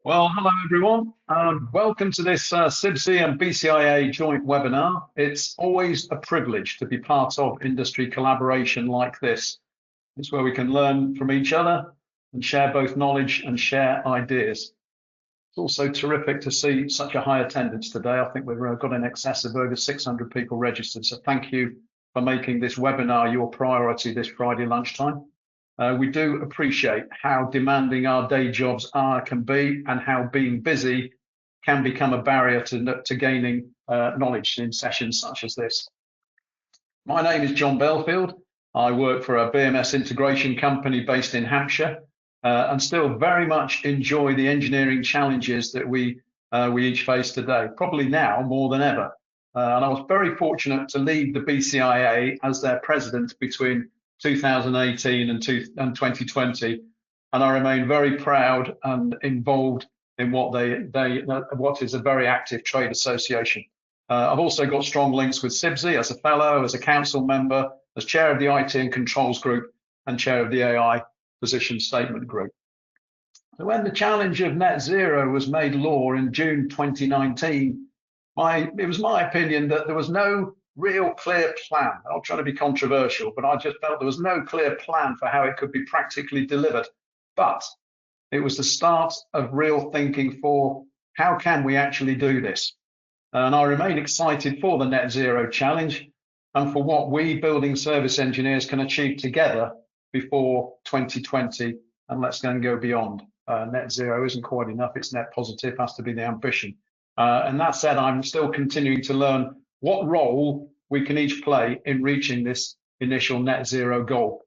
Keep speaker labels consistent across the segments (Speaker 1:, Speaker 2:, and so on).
Speaker 1: Well, hello everyone, and welcome to this CIBSE and BCIA joint webinar. It's always a privilege to be part of industry collaboration like this. It's where we can learn from each other and share both knowledge and share ideas. It's also terrific to see such a high attendance today. I think we've got in excess of over 600 people registered, so thank you for making this webinar your priority this Friday lunchtime. We do appreciate how demanding our day jobs can be, and how being busy can become a barrier to gaining knowledge in sessions such as this. My name is John Belfield. I work for a BMS integration company based in Hampshire, and still very much enjoy the engineering challenges that we each face today, probably now more than ever. And I was very fortunate to lead the BCIA as their president between 2018 and 2020, and I remain very proud and involved in what is a very active trade association. I've also got strong links with CIBSE as a fellow, as a council member, as chair of the IT and controls group, and chair of the AI position statement group. So when the challenge of net zero was made law in June 2019, it was my opinion that there was no real clear plan. I'm trying to be controversial, but I just felt there was no clear plan for how it could be practically delivered. But it was the start of real thinking for how can we actually do this? And I remain excited for the net zero challenge and for what we building service engineers can achieve together before 2020, and let's go beyond. Net zero isn't quite enough, it's net positive, has to be the ambition. And that said, I'm still continuing to learn what role we can each play in reaching this initial net zero goal.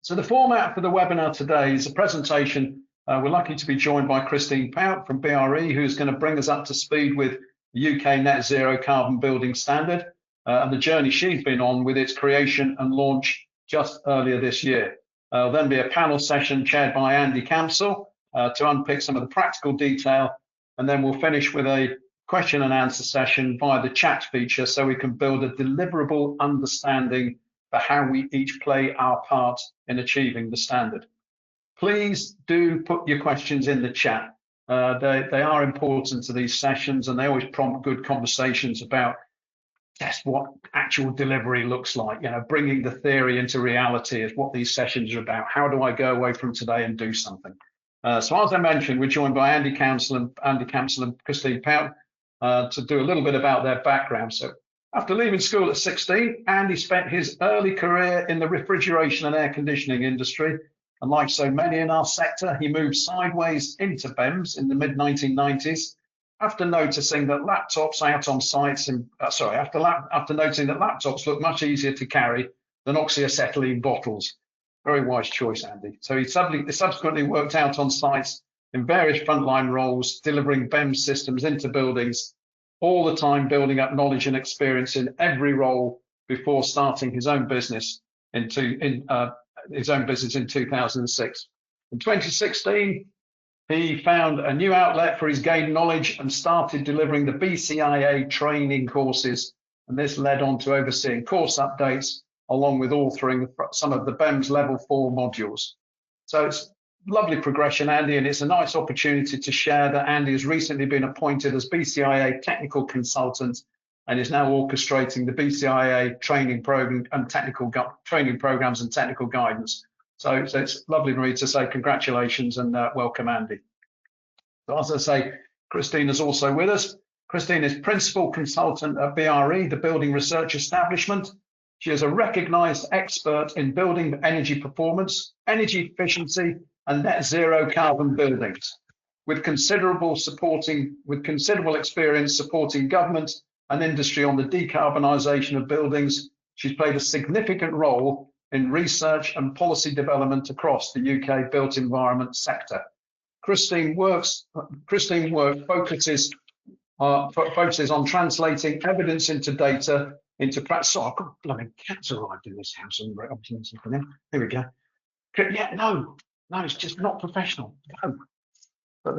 Speaker 1: So the format for the webinar today is a presentation. We're lucky to be joined by Christine Pout from BRE, who's going to bring us up to speed with the UK Net Zero Carbon Building Standard and the journey she's been on with its creation and launch just earlier this year. There'll then be a panel session chaired by Andy Camsell to unpick some of the practical detail, and then we'll finish with a question and answer session via the chat feature, so we can build a deliverable understanding for how we each play our part in achieving the standard. Please do put your questions in the chat. They are important to these sessions, and they always prompt good conversations about just what actual delivery looks like. You know, bringing the theory into reality is what these sessions are about. How do I go away from today and do something? So as I mentioned, we're joined by Andy Camsell and Christine Pout to do a little bit about their background. So after leaving school at 16, Andy spent his early career in the refrigeration and air conditioning industry. And like so many in our sector, he moved sideways into BEMS in the mid-1990s after noticing that laptops out on sites, after noticing that laptops look much easier to carry than oxyacetylene bottles. Very wise choice, Andy. So he subsequently worked out on sites in various frontline roles, delivering BEMS systems into buildings, all the time building up knowledge and experience in every role before starting his own business in 2006. In 2016, he found a new outlet for his gained knowledge and started delivering the BCIA training courses, and this led on to overseeing course updates along with authoring some of the BEMS level 4 modules. So it's lovely progression, Andy, and it's a nice opportunity to share that Andy has recently been appointed as BCIA technical consultant and is now orchestrating the BCIA training program and training programs and technical guidance. So it's lovely for me to say congratulations and welcome, Andy. So as I say, Christine is also with us. Christine is principal consultant at BRE, the Building Research Establishment. She is a recognized expert in building energy performance, energy efficiency, and net zero carbon buildings, with considerable experience supporting government and industry on the decarbonisation of buildings. She's played a significant role in research and policy development across the UK built environment sector. Christine's work focuses on translating evidence into data into practice. Oh, I've got bloody cats arrived in this house. Here we go. Yeah, no, it's just not professional. No. But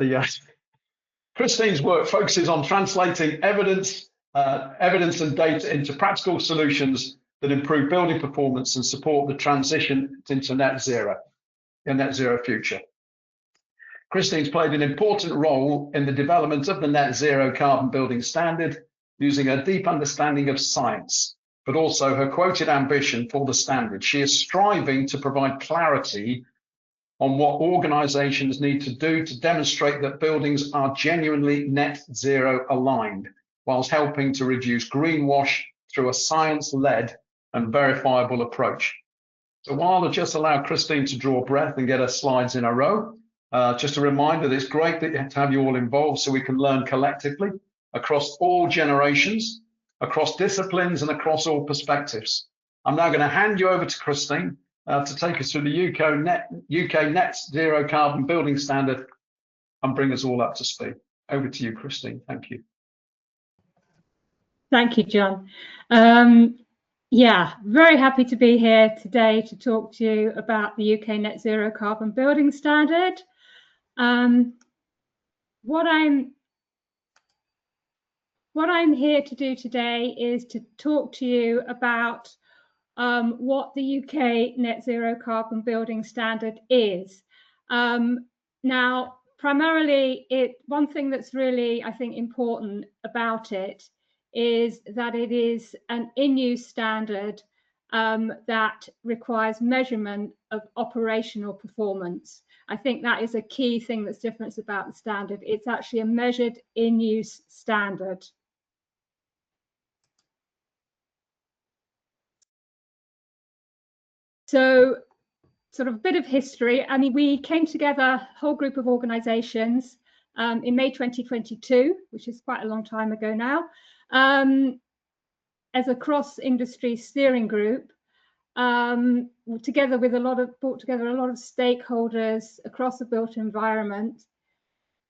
Speaker 1: Christine's work focuses on translating evidence and data into practical solutions that improve building performance and support the transition into net zero future. Christine's played an important role in the development of the net zero carbon building standard, using her deep understanding of science, but also her quoted ambition for the standard. She is striving to provide clarity on what organisations need to do to demonstrate that buildings are genuinely net zero aligned, whilst helping to reduce greenwash through a science-led and verifiable approach. So while I'll just allow Christine to draw breath and get her slides in a row, just a reminder that it's great to have you all involved so we can learn collectively across all generations, across disciplines and across all perspectives. I'm now going to hand you over to Christine to take us through the UK net zero carbon building standard and bring us all up to speed. Over to you, Christine. Thank you.
Speaker 2: Thank you, John. Yeah, very happy to be here today to talk to you about the UK net zero carbon building standard. What I'm here to do today is to talk to you about what the UK net zero carbon building standard is. Now, primarily, one thing that's really, I think, important about it is that it is an in-use standard that requires measurement of operational performance. I think that is a key thing that's different about the standard. It's actually a measured in-use standard. So, sort of a bit of history. I mean, we came together, a whole group of organisations, in May 2022, which is quite a long time ago now, as a cross-industry steering group, together with brought together a lot of stakeholders across the built environment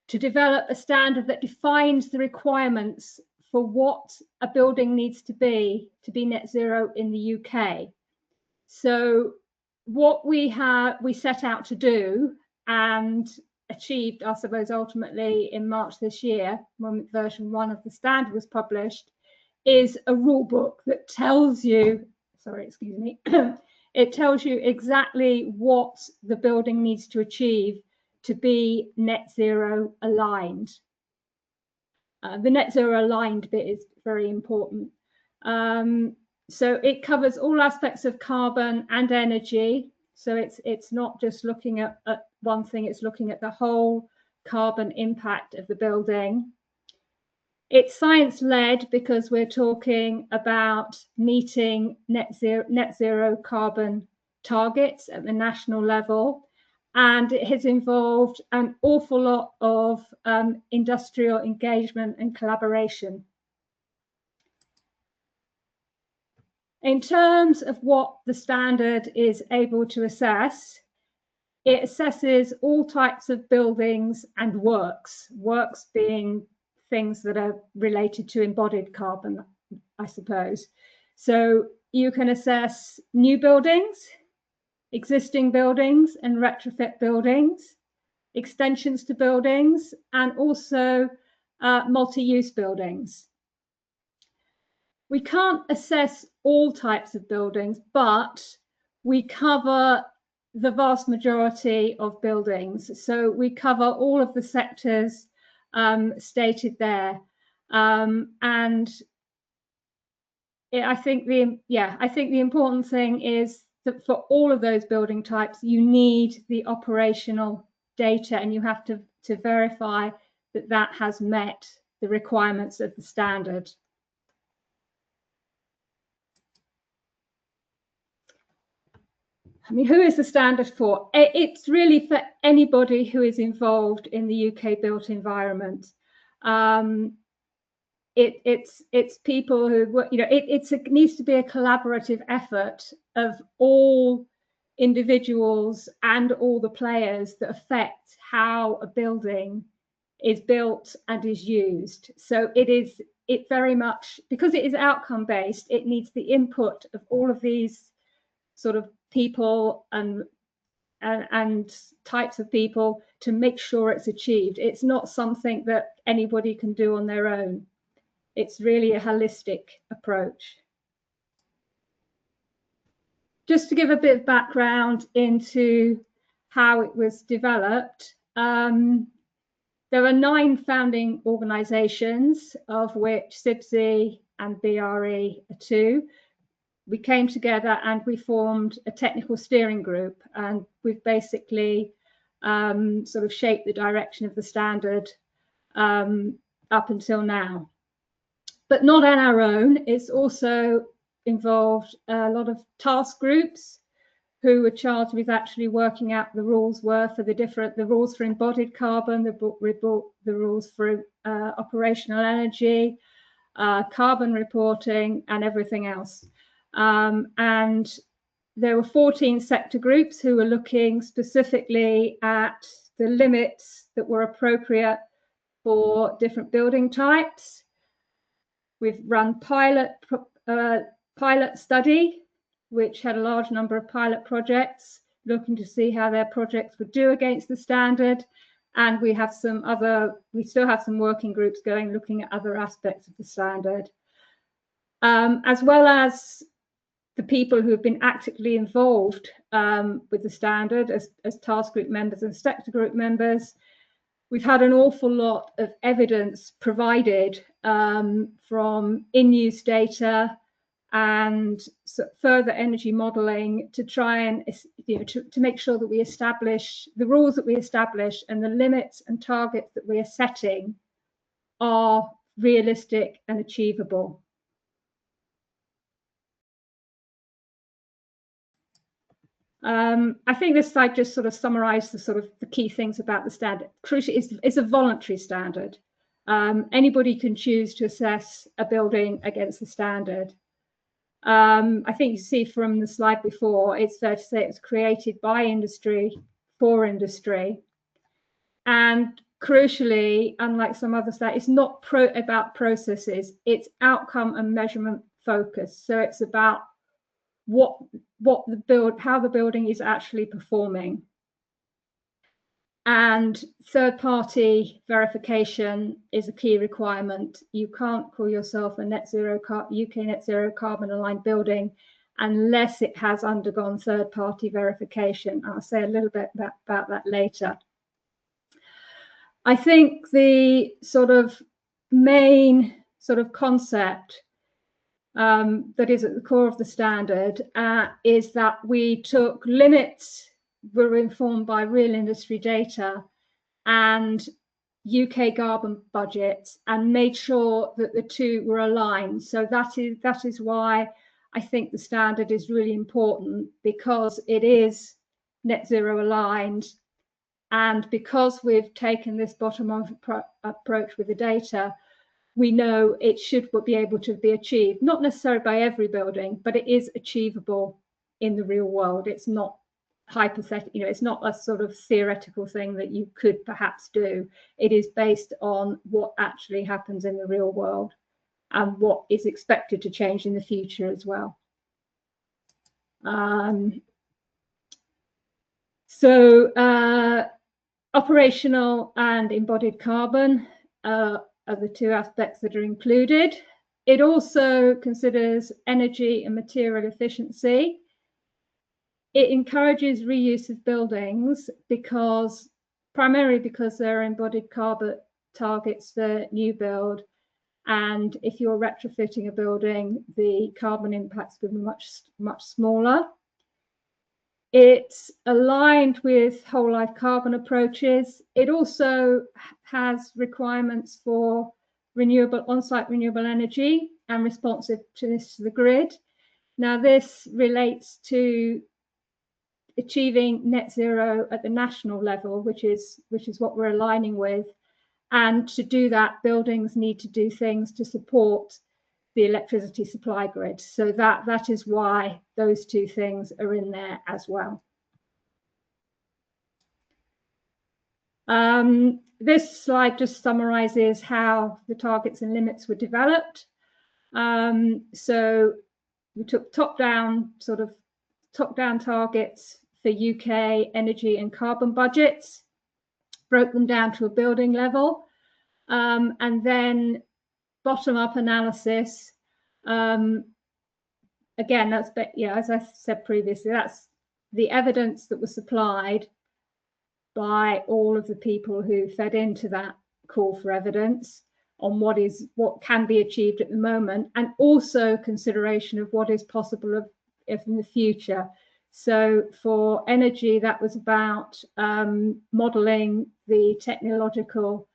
Speaker 2: to develop a standard that defines the requirements for what a building needs to be net zero in the UK. So what we set out to do and achieved, I suppose, ultimately in March this year, when version 1 of the standard was published, is a rule book that tells you, it tells you exactly what the building needs to achieve to be net zero aligned. The net zero aligned bit is very important. So it covers all aspects of carbon and energy. So it's not just looking at one thing, it's looking at the whole carbon impact of the building. It's science-led because we're talking about meeting net zero carbon targets at the national level. And it has involved an awful lot of industrial engagement and collaboration. In terms of what the standard is able to assess, it assesses all types of buildings and works being things that are related to embodied carbon, I suppose. So you can assess new buildings, existing buildings and retrofit buildings, extensions to buildings, and also multi-use buildings. We can't assess all types of buildings, but we cover the vast majority of buildings. So we cover all of the sectors stated there. I think the important thing is that for all of those building types, you need the operational data, and you have to verify that that has met the requirements of the standard. I mean, who is the standard for? It's really for anybody who is involved in the UK built environment. It's people who, you know, it needs to be a collaborative effort of all individuals and all the players that affect how a building is built and is used. So it very much, because it is outcome based, it needs the input of all of these sort of people and types of people to make sure it's achieved. It's not something that anybody can do on their own. It's really a holistic approach. Just to give a bit of background into how it was developed, There are 9 founding organisations, of which CIBSE and BRE are 2. We came together and we formed a technical steering group, and we've basically sort of shaped the direction of the standard up until now. But not on our own. It's also involved a lot of task groups who were charged with actually working out the rules were for the rules for embodied carbon, the rules for operational energy, carbon reporting, and everything else. And there were 14 sector groups who were looking specifically at the limits that were appropriate for different building types. We've run pilot study, which had a large number of pilot projects, looking to see how their projects would do against the standard. And we still have some working groups going, looking at other aspects of the standard. As well as the people who have been actively involved with the standard as task group members and sector group members, we've had an awful lot of evidence provided from in-use data and further energy modelling to try and to make sure that we establish the rules that we establish and the limits and targets that we are setting are realistic and achievable. I think this slide just sort of summarised the key things about the standard. Crucially, it's a voluntary standard. Anybody can choose to assess a building against the standard. I think you see from the slide before, it's fair to say it's created by industry for industry. And crucially, unlike some other slides, it's not about processes, it's outcome and measurement focused. So it's about how the building is actually performing. And third-party verification is a key requirement. You can't call yourself a UK net zero carbon aligned building unless it has undergone third-party verification. I'll say a little bit about that later. I think the sort of main sort of concept that is at the core of the standard is that we took limits were informed by real industry data and UK carbon budgets and made sure that the two were aligned. So that is why I think the standard is really important, because it is net zero aligned, and because we've taken this bottom-up approach with the data, we know it should be able to be achieved, not necessarily by every building, but it is achievable in the real world. It's not hypothetical, it's not a sort of theoretical thing that you could perhaps do. It is based on what actually happens in the real world and what is expected to change in the future as well. Operational and embodied carbon are the 2 aspects that are included. It also considers energy and material efficiency. It encourages reuse of buildings primarily because there are embodied carbon targets for new build, and if you're retrofitting a building, the carbon impacts will be much smaller. It's aligned with whole life carbon approaches. It also has requirements for on-site renewable energy and responsiveness to the grid. Now, this relates to achieving net zero at the national level, which is what we're aligning with. And to do that, buildings need to do things to support the electricity supply grid. So that is why those 2 things are in there as well. This slide just summarizes how the targets and limits were developed. So we took top-down targets for UK energy and carbon budgets, broke them down to a building level, and then bottom-up analysis. Again, as I said previously, that's the evidence that was supplied by all of the people who fed into that call for evidence on what can be achieved at the moment, and also consideration of what is possible if in the future. So for energy, that was about modelling the technological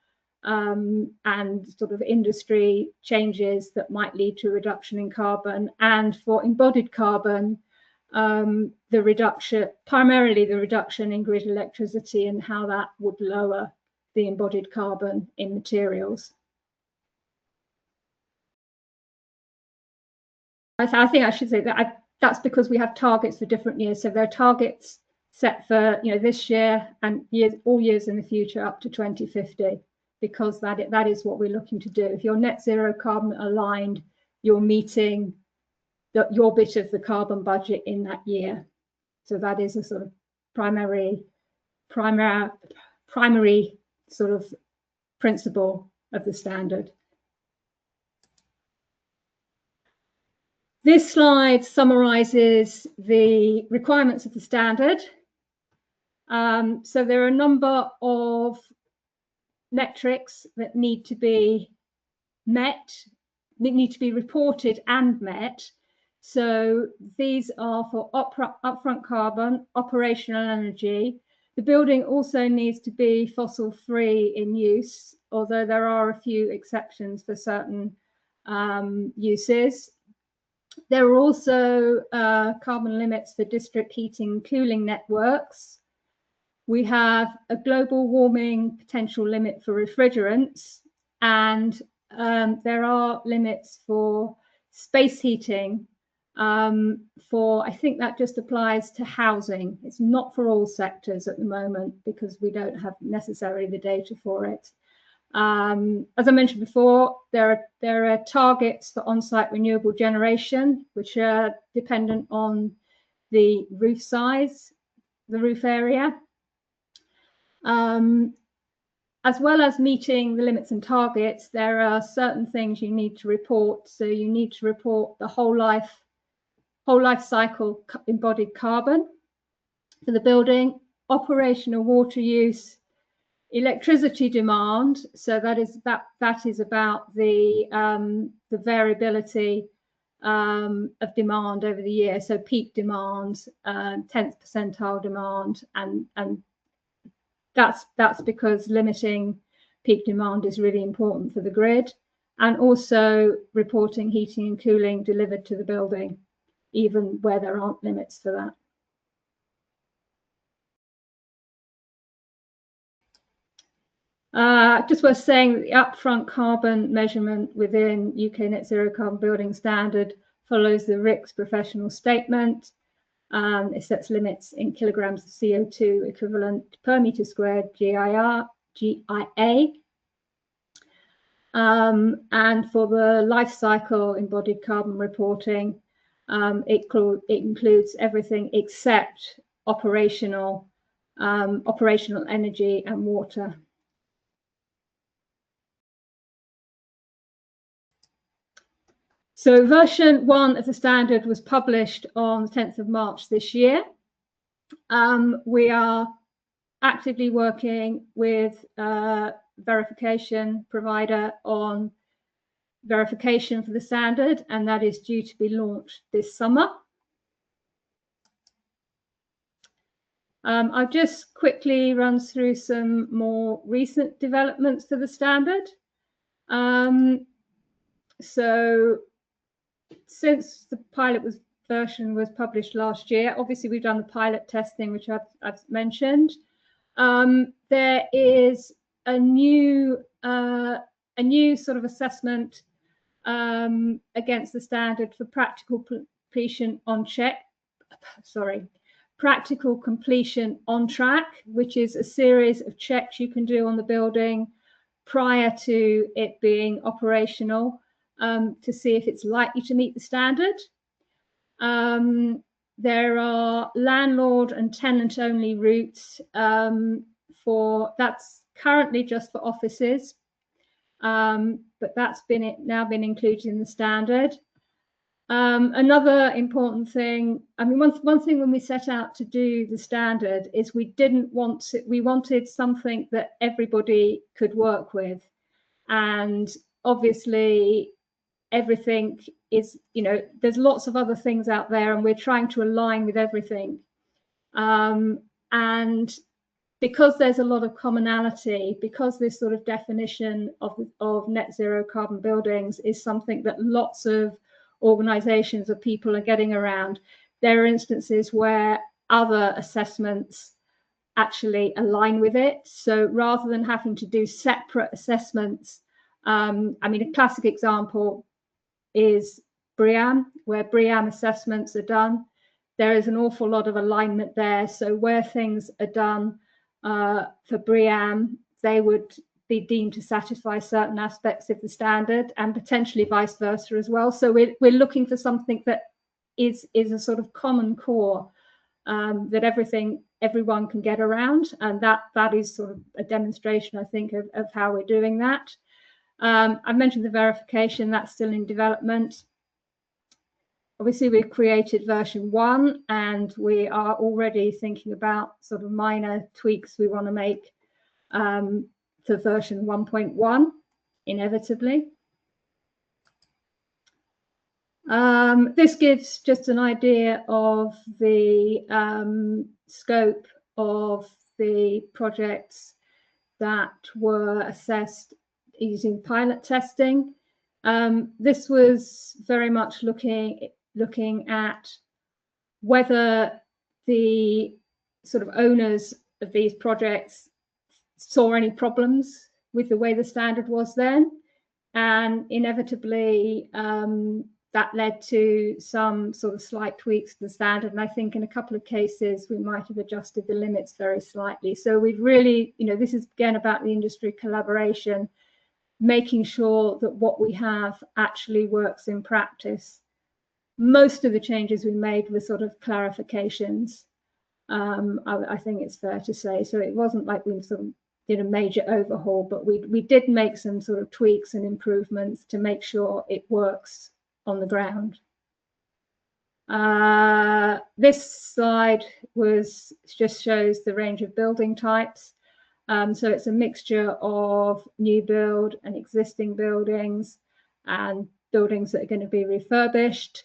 Speaker 2: and sort of industry changes that might lead to a reduction in carbon. And for embodied carbon, the reduction, primarily the reduction in grid electricity and how that would lower the embodied carbon in materials. I think I should say that that's because we have targets for different years. So there are targets set for this year and all years in the future up to 2050, because that is what we're looking to do. If you're net zero carbon aligned, you're meeting your bit of the carbon budget in that year. So that is a sort of primary sort of principle of the standard. This slide summarizes the requirements of the standard. So there are a number of metrics that need to be met, that need to be reported and met. So these are for upfront carbon, operational energy. The building also needs to be fossil free in use, although there are a few exceptions for certain uses. There are also carbon limits for district heating and cooling networks. We have a global warming potential limit for refrigerants, and there are limits for space heating. I think that just applies to housing. It's not for all sectors at the moment because we don't have necessarily the data for it. As I mentioned before, there are targets for on-site renewable generation, which are dependent on the roof size, the roof area. As well as meeting the limits and targets, there are certain things you need to report. So you need to report the whole life cycle embodied carbon for the building, operational water use, electricity demand. So that is about the variability of demand over the year. So peak demand, 10th percentile demand, and that's because limiting peak demand is really important for the grid, and also reporting heating and cooling delivered to the building, even where there aren't limits for that. Just worth saying that the upfront carbon measurement within UK Net Zero Carbon Building Standard follows the RICS professional statement. It sets limits in kilograms of CO2 equivalent per meter squared GIA. And for the life cycle embodied carbon reporting, it includes everything except operational energy and water. So version 1 of the standard was published on the 10th of March this year. We are actively working with a verification provider on verification for the standard, and that is due to be launched this summer. I'll just quickly run through some more recent developments to the standard. So since the pilot version was published last year, obviously we've done the pilot testing, which I've mentioned. There is a new sort of assessment against the standard for practical completion on track, which is a series of checks you can do on the building prior to it being operational, to see if it's likely to meet the standard. There are landlord and tenant only routes that's currently just for offices, but that's now been included in the standard. Another important thing, I mean, one thing when we set out to do the standard is we wanted something that everybody could work with. And obviously everything is, there's lots of other things out there and we're trying to align with everything. And because there's a lot of commonality, because this sort of definition of net zero carbon buildings is something that lots of organizations or people are getting around, there are instances where other assessments actually align with it. So rather than having to do separate assessments, I mean, a classic example is BREEAM, where BREEAM assessments are done. There is an awful lot of alignment there. So where things are done for BREEAM, they would be deemed to satisfy certain aspects of the standard, and potentially vice versa as well. So we're looking for something that is a sort of common core that everyone can get around, and that is sort of a demonstration, I think, of how we're doing that. I've mentioned the verification, that's still in development. Obviously, we've created version 1, and we are already thinking about sort of minor tweaks we want to make to version 1.1, inevitably. This gives just an idea of the scope of the projects that were assessed using pilot testing. This was very much looking at whether the sort of owners of these projects saw any problems with the way the standard was then, and inevitably that led to some sort of slight tweaks to the standard. And I think in a couple of cases we might have adjusted the limits very slightly. So we've really, this is again about the industry collaboration, making sure that what we have actually works in practice. Most of the changes we made were sort of clarifications, I think it's fair to say. So it wasn't like we sort of did a major overhaul, but we did make some sort of tweaks and improvements to make sure it works on the ground. This slide just shows the range of building types. So it's a mixture of new build and existing buildings and buildings that are going to be refurbished.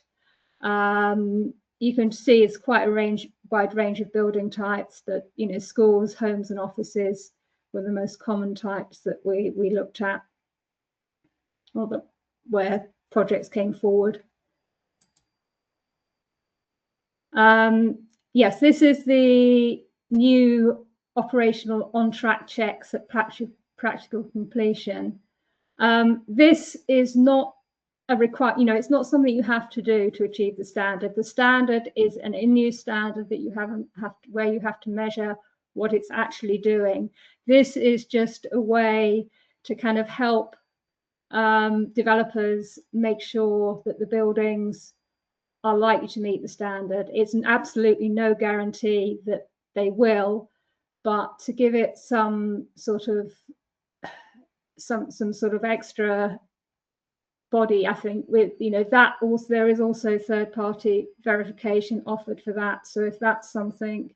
Speaker 2: You can see it's quite a wide range of building types, that schools, homes and offices were the most common types that we looked at, or where projects came forward. Yes, this is the new operational on-track checks at practical completion. This is not a it's not something you have to do to achieve the standard. The standard is an in-use standard that where you have to measure what it's actually doing. This is just a way to kind of help developers make sure that the buildings are likely to meet the standard. It's absolutely no guarantee that they will, but to give it some sort of extra body, I think, with that also there is also third-party verification offered for that. So if that's something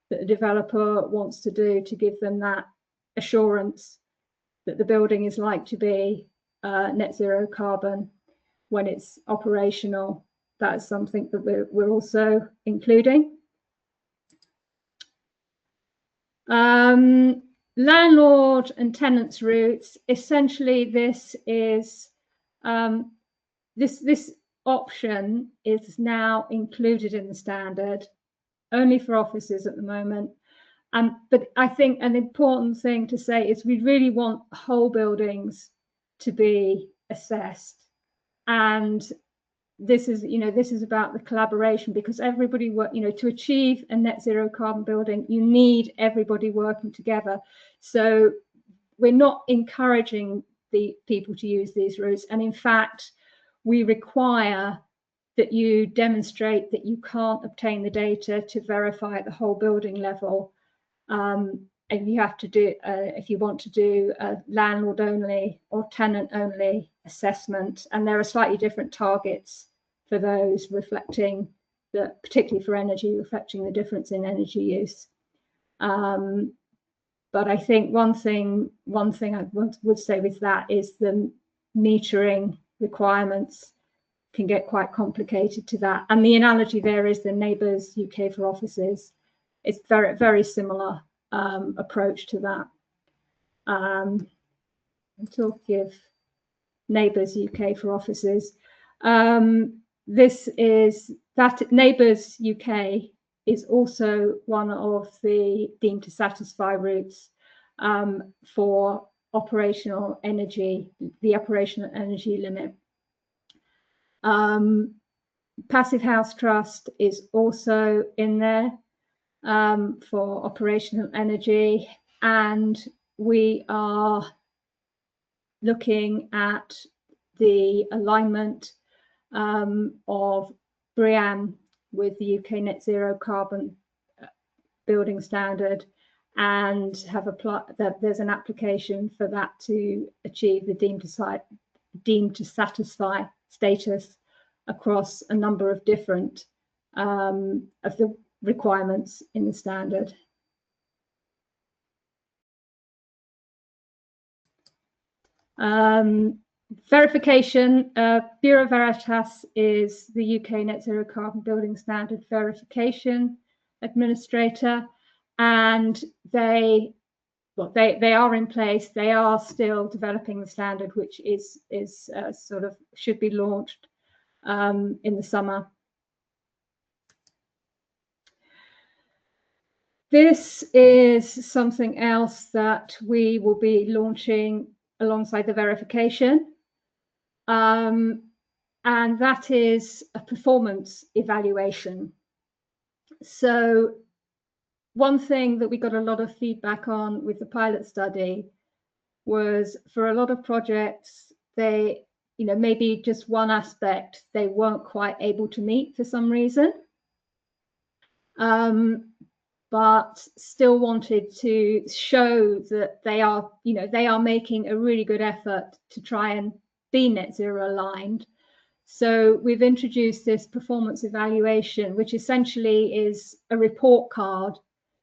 Speaker 2: that a developer wants to do to give them that assurance that the building is like to be net zero carbon when it's operational, that's something that we're also including. Landlord and tenants routes. Essentially, this is this option is now included in the standard, only for offices at the moment. But I think an important thing to say is we really want whole buildings to be assessed, and this is about the collaboration, because everybody to achieve a net zero carbon building, you need everybody working together. So we're not encouraging the people to use these routes, and in fact we require that you demonstrate that you can't obtain the data to verify at the whole building level, and you have to do if you want to do a landlord only or tenant only assessment, and there are slightly different targets for those reflecting the, particularly for energy, reflecting the difference in energy use. But I think one thing I would say with that is the metering requirements can get quite complicated to that. And the analogy there is the Neighbours UK for offices. It's very, very similar approach to that. I'll give Neighbours UK for offices. This is that Neighbours UK is also one of the deemed to satisfy routes for operational energy, the operational energy limit. Passive House Trust is also in there for operational energy, and we are looking at the alignment of BREEAM with the UK Net Zero Carbon Building Standard, and have applied that there's an application for that to achieve the deemed to satisfy status across a number of different of the requirements in the standard. Verification, Bureau Veritas is the UK Net Zero Carbon Building Standard Verification Administrator, and they are in place. They are still developing the standard, which is sort of should be launched in the summer. This is something else that we will be launching alongside the verification, and that is a performance evaluation. So one thing that we got a lot of feedback on with the pilot study was for a lot of projects, they, you know, maybe just one aspect they weren't quite able to meet for some reason, but still wanted to show that they are, you know, they are making a really good effort to try and be net zero aligned. So we've introduced this performance evaluation, which essentially is a report card,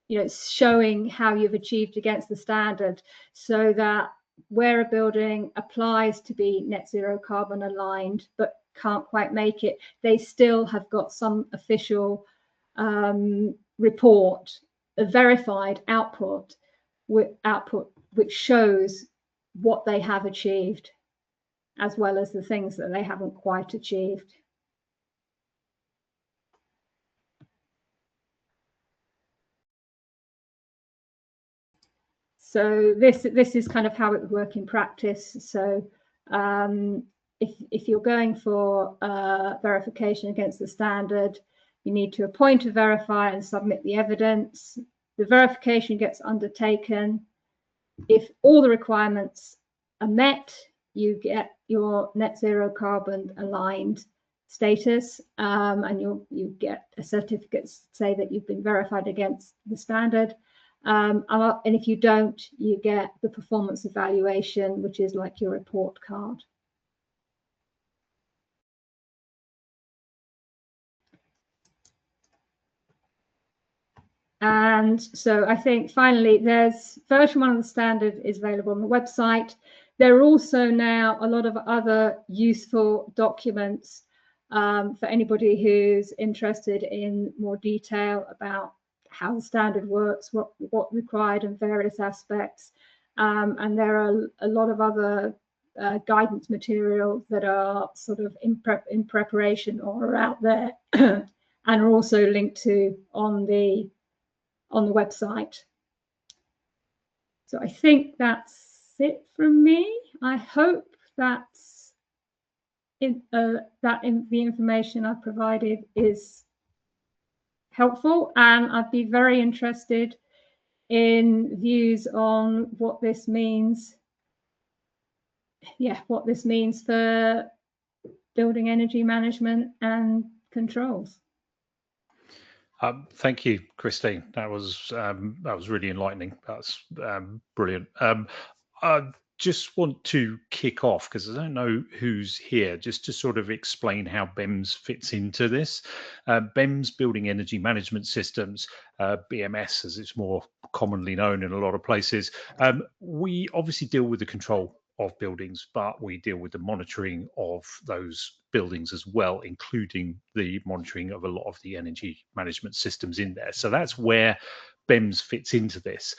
Speaker 2: you know, showing how you've achieved against the standard, so that where a building applies to be net zero carbon aligned but can't quite make it, they still have got some official report, a verified output which shows what they have achieved, as well as the things that they haven't quite achieved. So this is kind of how it would work in practice. So if you're going for verification against the standard, you need to appoint a verifier and submit the evidence. The verification gets undertaken. If all the requirements are met, you get your net zero carbon aligned status, and you get a certificate to say that you've been verified against the standard. And if you don't, you get the performance evaluation, which is like your report card. And so I think finally, there's version 1 of the standard is available on the website. There are also now a lot of other useful documents for anybody who's interested in more detail about how the standard works, what required and various aspects. And there are a lot of other guidance material that are sort of in preparation or are out there and are also linked to on the website. So I think that's it from me. I hope that's the information I've provided is helpful, and I'd be very interested in views on what this means. Yeah, what this means for building energy management and controls.
Speaker 3: Thank you, Christine. That was really enlightening. That's brilliant. just want to kick off, because I don't know who's here, just to sort of explain how BEMS fits into this. BEMS, Building Energy Management Systems, BMS as it's more commonly known in a lot of places. We obviously deal with the control of buildings, but we deal with the monitoring of those buildings as well, including the monitoring of a lot of the energy management systems in there. So that's where BEMS fits into this.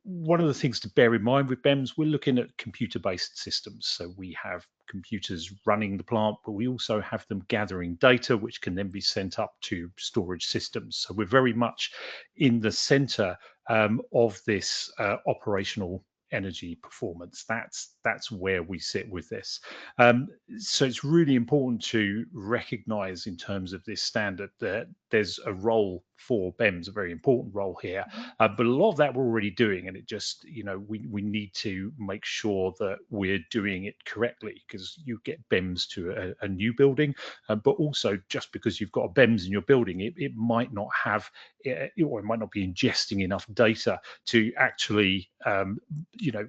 Speaker 3: One of the things to bear in mind with BEMS, we're looking at computer-based systems. So we have computers running the plant, but we also have them gathering data, which can then be sent up to storage systems. So we're very much in the center of this operational energy performance. That's where we sit with this. So it's really important to recognize in terms of this standard that there's a role for BEMS, a very important role here, but a lot of that we're already doing, and it just, we need to make sure that we're doing it correctly, because you get BEMS to a new building, but also just because you've got a BEMS in your building, it might not have, or it might not be ingesting enough data to actually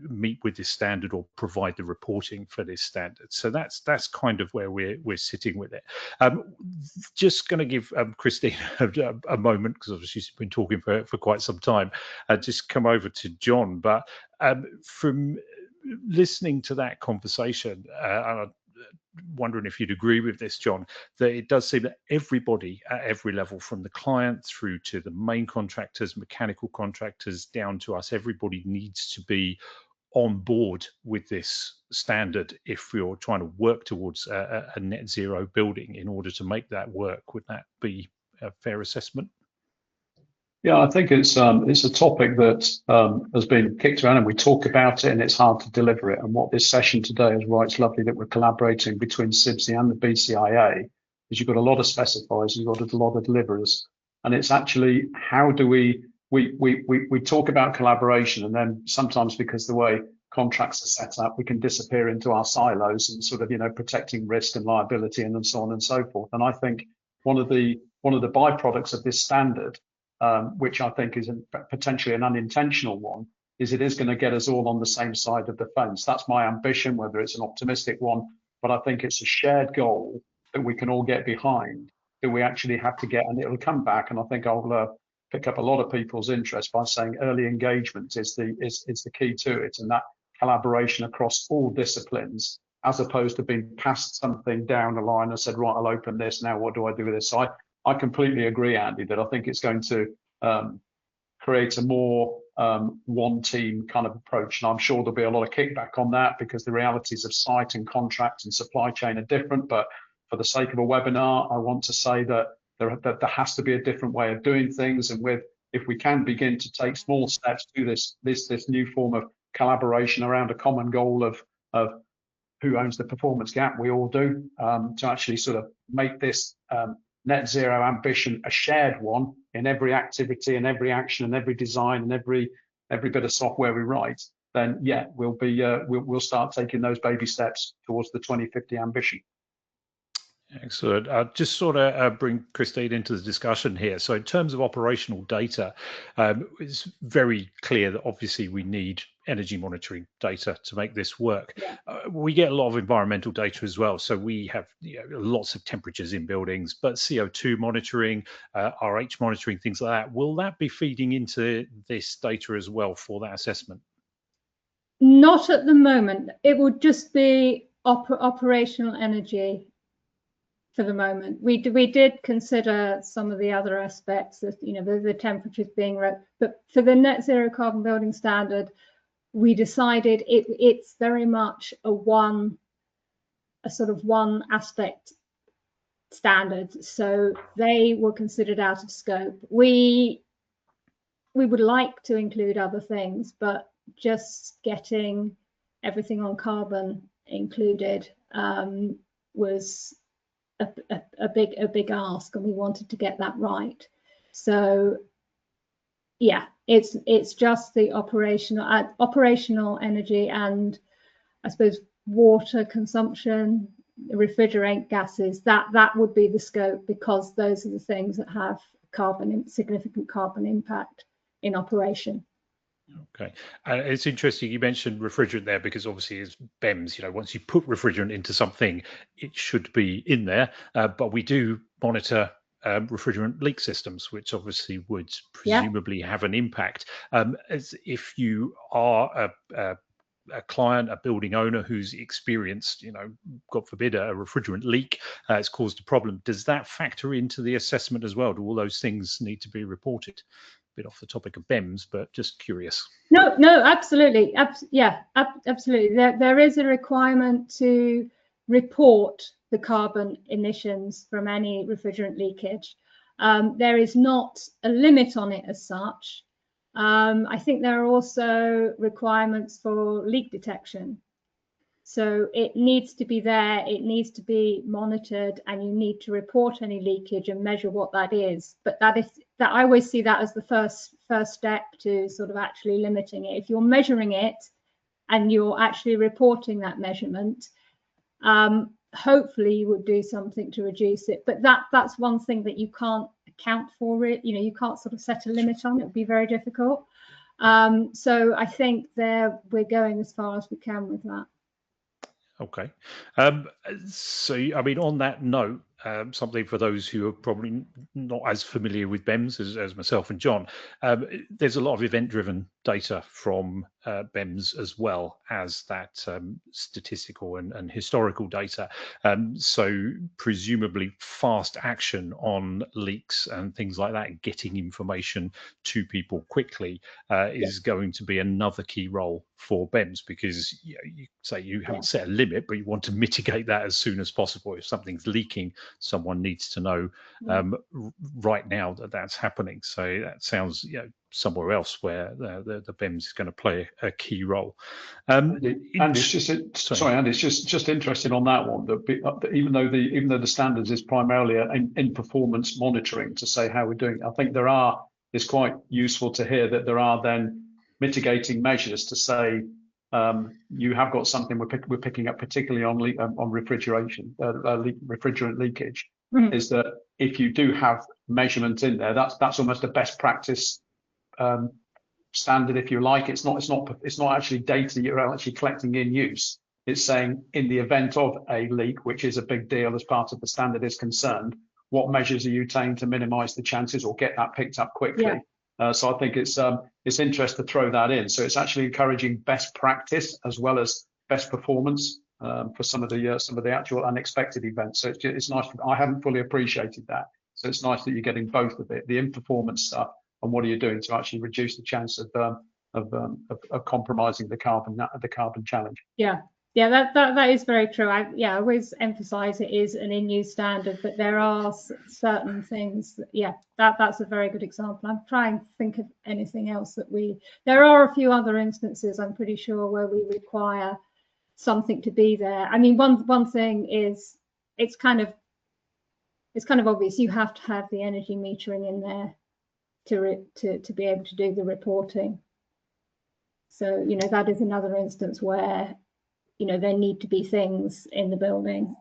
Speaker 3: meet with this standard or provide the reporting for this standard. So that's kind of where we're sitting with it. Just going to give Christine a moment, because obviously she's been talking for quite some time. Just come over to John, but from listening to that conversation, I'm wondering if you'd agree with this, John, that it does seem that everybody at every level, from the client through to the main contractors, mechanical contractors, down to us, everybody needs to be on board with this standard if you're trying to work towards a net zero building. In order to make that work, would that be a fair assessment?
Speaker 1: Yeah, I think it's a topic that has been kicked around, and we talk about it, and it's hard to deliver it. And what this session today is, why it's lovely that we're collaborating between CIBSE and the BCIA, is you've got a lot of specifiers, you've got a lot of deliverers, and it's actually how do we talk about collaboration, and then sometimes, because the way contracts are set up, we can disappear into our silos and sort of protecting risk and liability and so on and so forth. And I think one of the byproducts of this standard, which I think is potentially an unintentional one, is it is going to get us all on the same side of the fence. That's my ambition, whether it's an optimistic one, but I think it's a shared goal that we can all get behind, that we actually have to get, and it'll come back. And I think I'll pick up a lot of people's interest by saying early engagement is the key to it, and that collaboration across all disciplines, as opposed to being passed something down the line and said, right, I'll open this, now what do I do with this? So I completely agree, Andy, that I think it's going to create a more one team kind of approach. And I'm sure there'll be a lot of kickback on that, because the realities of site and contract and supply chain are different. But for the sake of a webinar, I want to say that there has to be a different way of doing things. And if we can begin to take small steps to this new form of collaboration around a common goal of who owns the performance gap, we all do, to actually sort of make this net zero ambition a shared one in every activity and every action and every design and every bit of software we write, then yeah, we'll start taking those baby steps towards the 2050 ambition.
Speaker 3: Excellent. I'll just sort of bring Christine into the discussion here. So in terms of operational data, it's very clear that obviously we need energy monitoring data to make this work.
Speaker 2: Yeah.
Speaker 3: We get a lot of environmental data as well. So we have lots of temperatures in buildings, but CO2 monitoring, RH monitoring, things like that. Will that be feeding into this data as well for that assessment?
Speaker 2: Not at the moment. It would just be operational energy for the moment. We did consider some of the other aspects of, the temperatures being, but for the net zero carbon building standard, we decided it's very much a sort of one aspect standard. So they were considered out of scope. We would like to include other things, but just getting everything on carbon included was a big ask, and we wanted to get that right. So yeah, it's just the operational energy, and I suppose water consumption, refrigerant gases, that would be the scope, because those are the things that have significant carbon impact in operation.
Speaker 3: Okay, it's interesting you mentioned refrigerant there, because obviously as BEMS, once you put refrigerant into something, it should be in there. But we do monitor refrigerant leak systems, which obviously would presumably have an impact. As if you are a client, a building owner who's experienced, God forbid, a refrigerant leak, it's caused a problem. Does that factor into the assessment as well? Do all those things need to be reported? Bit off the topic of BEMS, but just curious.
Speaker 2: No, absolutely. Absolutely. There is a requirement to report the carbon emissions from any refrigerant leakage. There is not a limit on it as such. I think there are also requirements for leak detection. So it needs to be there, it needs to be monitored, and you need to report any leakage and measure what that is. But I always see that as the first step to sort of actually limiting it. If you're measuring it and you're actually reporting that measurement, hopefully you would do something to reduce it. But that's one thing that you can't account for it. You can't sort of set a limit on it. It would be very difficult. So I think we're going as far as we can with that.
Speaker 3: Okay. So, I mean, on that note, something for those who are probably not as familiar with BEMS as myself and John, there's a lot of event-driven data from BEMS as well as that statistical and historical data. So presumably fast action on leaks and things like that, getting information to people quickly is going to be another key role for BEMS, because you say you haven't set a limit, but you want to mitigate that as soon as possible. If something's leaking, someone needs to know right now that that's happening. So that sounds somewhere else where the BEMS is going to play a key role.
Speaker 1: Andy, it's just interesting on that one, that even though the standards is primarily in performance monitoring to say how we're doing, I think it's quite useful to hear that there are then mitigating measures to say you have got something we're picking up, particularly on refrigerant leakage. Is that if you do have measurement in there, that's almost a best practice standard, if you like. It's not actually data you're actually collecting in use. It's saying in the event of a leak, which is a big deal as part of the standard is concerned, what measures are you taking to minimise the chances or get that picked up quickly? So I think it's interesting to throw that in. So it's actually encouraging best practice as well as best performance for some of the actual unexpected events. So it's nice. I haven't fully appreciated that. So it's nice that you're getting both of it, the in-performance stuff, and what are you doing to actually reduce the chance of compromising the carbon challenge.
Speaker 2: Yeah, that is very true. I always emphasize it is an in-use standard, but there are certain things that's a very good example. I'm trying to think of anything else there are a few other instances, I'm pretty sure, where we require something to be there. I mean, one thing is it's kind of obvious. You have to have the energy metering in there to be able to do the reporting. So that is another instance where there need to be things in the building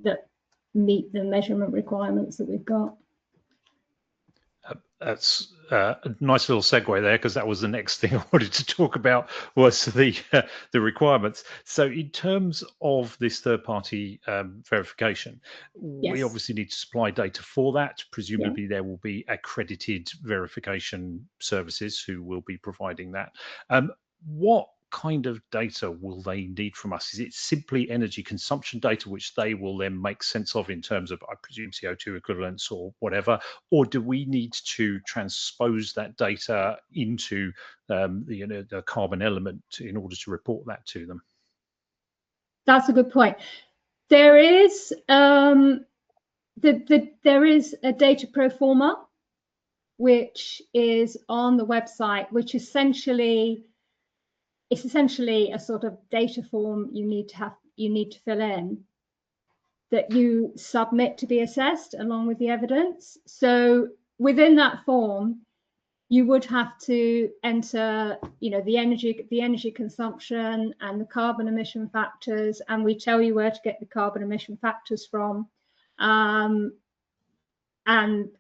Speaker 2: that meet the measurement requirements that we've got.
Speaker 3: That's a nice little segue there, because that was the next thing I wanted to talk about, was the requirements. So in terms of this third-party verification, we obviously need to supply data for that. Presumably there will be accredited verification services who will be providing that. What kind of data will they need from us? Is it simply energy consumption data, which they will then make sense of in terms of, I presume, CO2 equivalents or whatever, or do we need to transpose that data into the carbon element in order to report that to them?
Speaker 2: That's a good point. There is there is a data pro forma which is on the website, which it's essentially a sort of data form you need to fill in that you submit to be assessed along with the evidence. So within that form, you would have to enter, the energy consumption and the carbon emission factors, and we tell you where to get the carbon emission factors from. and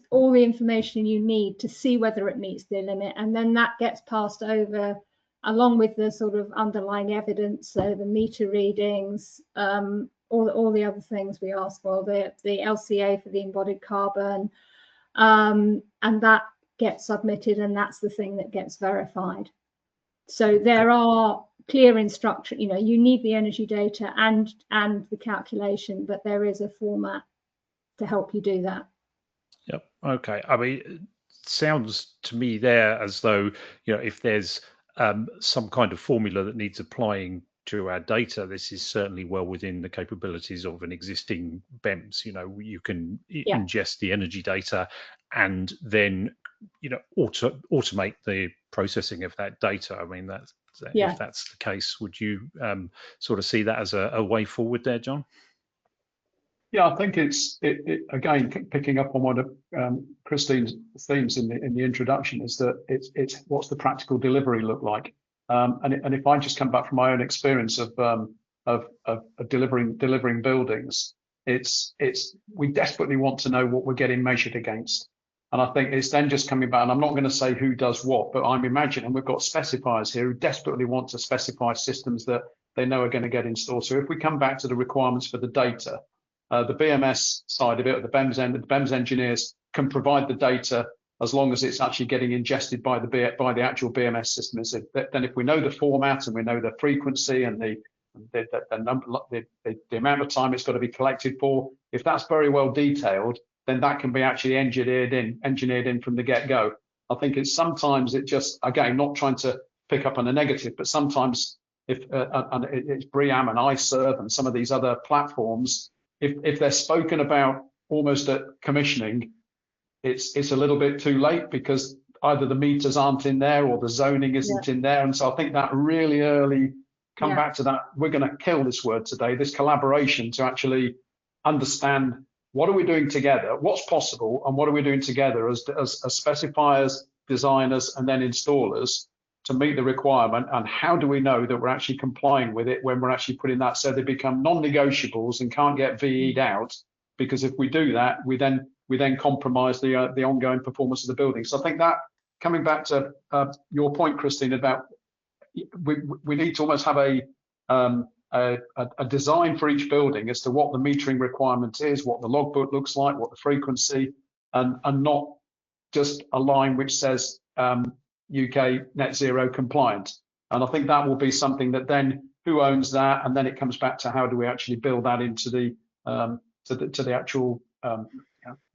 Speaker 2: all the information you need to see whether it meets the limit, and then that gets passed over along with the sort of underlying evidence, so the meter readings, all the other things we ask for, the LCA for the embodied carbon, and that gets submitted, and that's the thing that gets verified. So there are clear instruction, you need the energy data and the calculation, but there is a format to help you do that.
Speaker 3: Yep. Okay. I mean, it sounds to me there as though, if there's some kind of formula that needs applying to our data, this is certainly well within the capabilities of an existing BEMS. You can ingest the energy data and then, automate the processing of that data. I mean, if that's the case, would you sort of see that as a way forward there, John?
Speaker 1: Yeah, I think it's again picking up on one of Christine's themes in the introduction, is that it's what's the practical delivery look like, and if I just come back from my own experience of delivering buildings, it's we desperately want to know what we're getting measured against, and I think it's then just coming back. And I'm not going to say who does what, but I'm imagining we've got specifiers here who desperately want to specify systems that they know are going to get installed. So if we come back to the requirements for the data. The BMS side of it, or the BEMS engineers can provide the data as long as it's actually getting ingested by the actual BMS system. Then if we know the format and we know the frequency and the amount of time it's got to be collected for, if that's very well detailed, then that can be actually engineered in from the get-go. I think it's sometimes it just, again, not trying to pick up on a negative, but sometimes if it's BREEAM and iServe and some of these other platforms, if they're spoken about almost at commissioning, it's a little bit too late, because either the meters aren't in there or the zoning isn't in there. And so I think that really early, come back to that, we're going to kill this word today, this collaboration, to actually understand what are we doing together, what's possible, and what are we doing together as specifiers, designers, and then installers to meet the requirement, and how do we know that we're actually complying with it when we're actually putting that, so they become non-negotiables and can't get VE'd out, because if we do that, we then compromise the ongoing performance of the building. So I think that, coming back to your point, Christine, about we need to almost have a design for each building as to what the metering requirement is, what the logbook looks like, what the frequency, and not just a line which says UK net zero compliant. And I think that will be something that then, who owns that, and then it comes back to how do we actually build that into the to the actual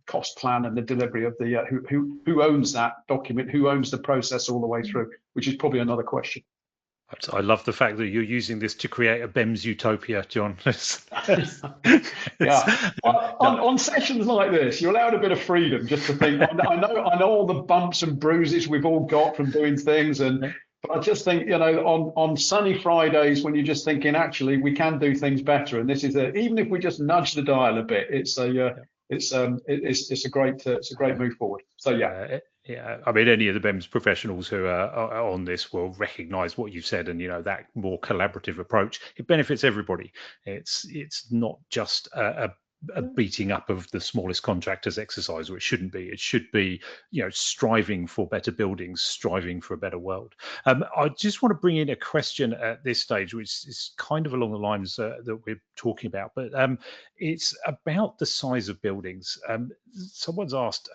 Speaker 1: cost plan and the delivery of the who owns that document, who owns the process all the way through, which is probably another question.
Speaker 3: I love the fact that you're using this to create a BEMS utopia, John.
Speaker 1: Yeah. On sessions like this, you're allowed a bit of freedom just to think. I know all the bumps and bruises we've all got from doing things, but I just think, on sunny Fridays when you're just thinking, actually, we can do things better, and this is even if we just nudge the dial a bit, it's a great move forward. So yeah.
Speaker 3: Yeah, I mean, any of the BEMS professionals who are on this will recognise what you've said, and that more collaborative approach. It benefits everybody. It's not just a beating up of the smallest contractors exercise, which shouldn't be. It should be, striving for better buildings, striving for a better world. I just want to bring in a question at this stage, which is kind of along the lines that we're talking about, but it's about the size of buildings. Someone's asked,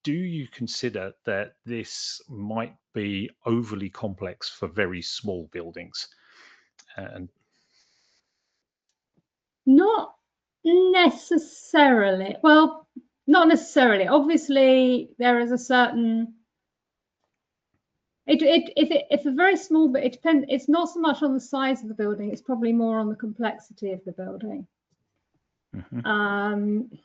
Speaker 3: do you consider that this might be overly complex for very small buildings? And
Speaker 2: not necessarily. Well, not necessarily. Obviously, there is a certain. If a very small, but it depends. It's not so much on the size of the building. It's probably more on the complexity of the building.
Speaker 3: Mm-hmm.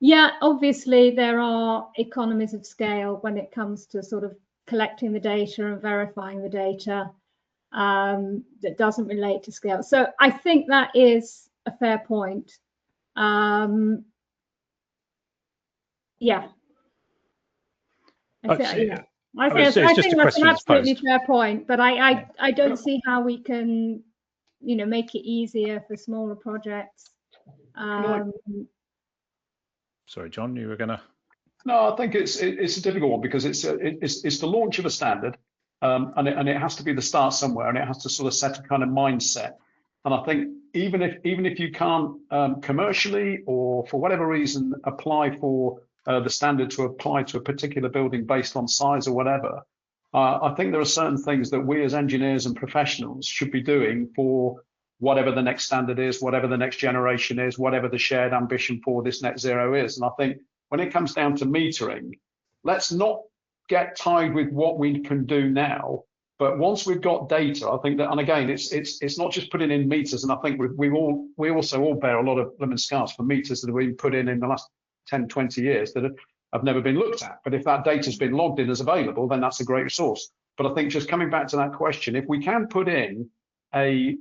Speaker 2: Yeah, obviously there are economies of scale when it comes to sort of collecting the data and verifying the data that doesn't relate to scale. So I think that is a fair point. Yeah. I think that's an absolutely fair point, but I don't see how we can, make it easier for smaller projects.
Speaker 3: Sorry, John, you were going to.
Speaker 1: No, I think it's a difficult one because it's the launch of a standard, and it has to be the start somewhere, and it has to sort of set a kind of mindset. And I think even if you can't commercially or for whatever reason apply for the standard to apply to a particular building based on size or whatever, I think there are certain things that we as engineers and professionals should be doing for whatever the next standard is, whatever the next generation is, whatever the shared ambition for this net zero is. And I think when it comes down to metering, let's not get tied with what we can do now. But once we've got data, I think that, and again, it's not just putting in meters. And I think we also all bear a lot of lemon scars for meters that have been put in the last 10, 20 years that have never been looked at. But if that data's been logged in as available, then that's a great resource. But I think just coming back to that question, if we can put in a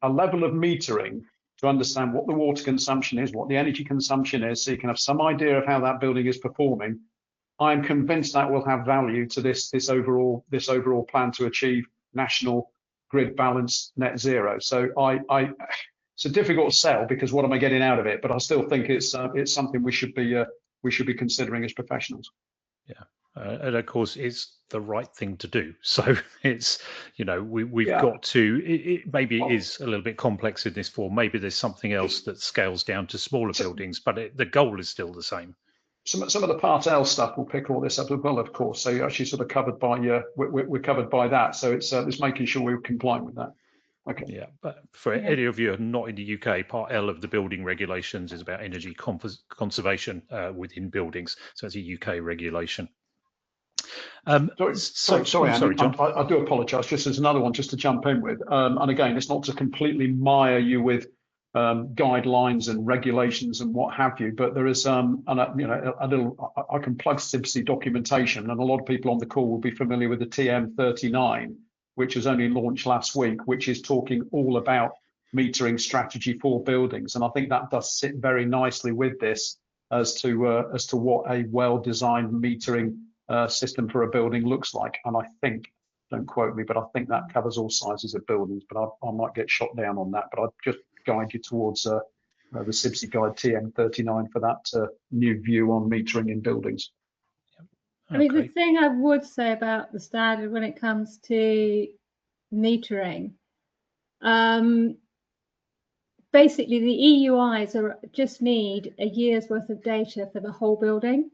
Speaker 1: level of metering to understand what the water consumption is, what the energy consumption is, so you can have some idea of how that building is performing, I'm convinced that will have value to this overall plan to achieve national grid balance net zero. So it's a difficult sell because what am I getting out of it? But I still think it's something we should be considering as professionals.
Speaker 3: Yeah. And of course, it's the right thing to do. So it's, we've got to, maybe it is a little bit complex in this form. Maybe there's something else that scales down to smaller buildings, but the goal is still the same.
Speaker 1: Some of the Part L stuff will pick all this up as well, of course. So you're actually sort of covered by, we're covered by that. So it's making sure we're compliant with that. Okay.
Speaker 3: Yeah, but for any of you who are not in the UK, Part L of the building regulations is about energy conservation within buildings. So it's a UK regulation.
Speaker 1: Sorry, John. I do apologise. Just as another one, just to jump in with, and again, it's not to completely mire you with guidelines and regulations and what have you, but there is I can plug CIBSE documentation, and a lot of people on the call will be familiar with the TM39, which was only launched last week, which is talking all about metering strategy for buildings, and I think that does sit very nicely with this as to what a well-designed metering system for a building looks like. And I think, don't quote me, but I think that covers all sizes of buildings, but I might get shot down on that, but I'd just guide you towards the CIBSE guide TM39 for that new view on metering in buildings.
Speaker 2: I mean, the thing I would say about the standard when it comes to metering, basically the EUIs just need a year's worth of data for the whole building.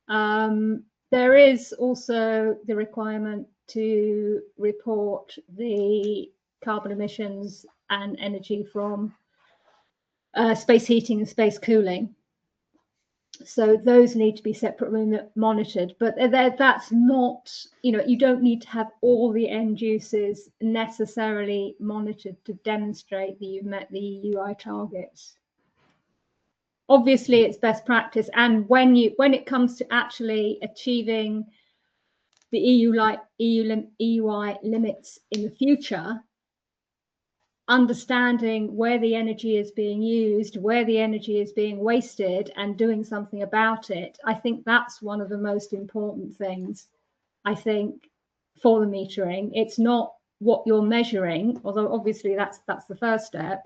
Speaker 2: There is also the requirement to report the carbon emissions and energy from space heating and space cooling. So those need to be separately monitored, but that's not, you don't need to have all the end uses necessarily monitored to demonstrate that you've met the EUI targets. Obviously, it's best practice, and when it comes to actually achieving the EUI limits in the future, understanding where the energy is being used, where the energy is being wasted, and doing something about it, I think that's one of the most important things, I think, for the metering. It's not what you're measuring, although obviously that's the first step.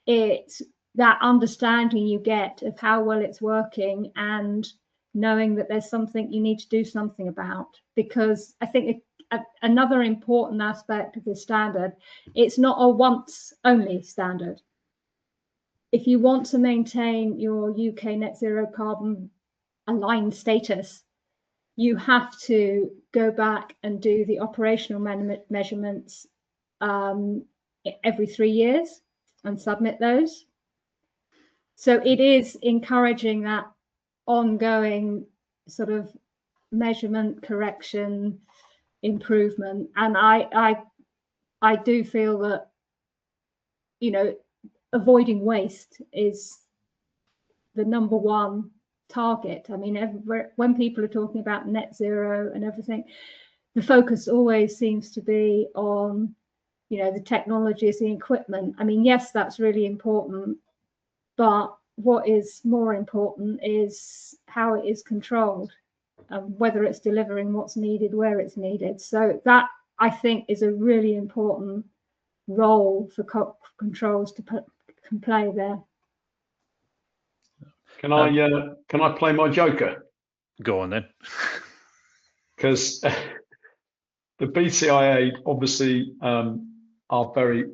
Speaker 2: It's that understanding you get of how well it's working and knowing that there's something you need to do something about. Because I think another important aspect of this standard, it's not a once only standard. If you want to maintain your UK net zero carbon aligned status, you have to go back and do the operational measurements every 3 years and submit those. So it is encouraging that ongoing sort of measurement, correction, improvement. And I do feel that, avoiding waste is the #1 target. I mean, when people are talking about net zero and everything, the focus always seems to be on, the technologies, the equipment. I mean, yes, that's really important, but what is more important is how it is controlled, whether it's delivering what's needed, where it's needed. So that, I think, is a really important role for controls to play there.
Speaker 1: Can I play my joker?
Speaker 3: Go on then.
Speaker 1: Because the BCIA obviously are very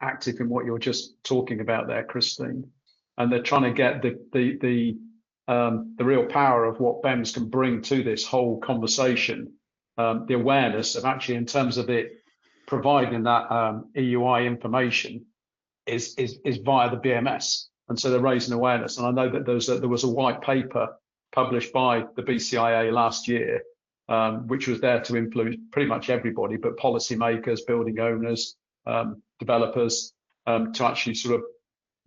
Speaker 1: active in what you're just talking about there, Christine, and they're trying to get the real power of what BEMS can bring to this whole conversation, the awareness of actually in terms of it providing that EUI information is via the BMS, and so they're raising awareness. And I know that there was a white paper published by the BCIA last year, which was there to influence pretty much everybody, but policymakers, building owners, developers, to actually sort of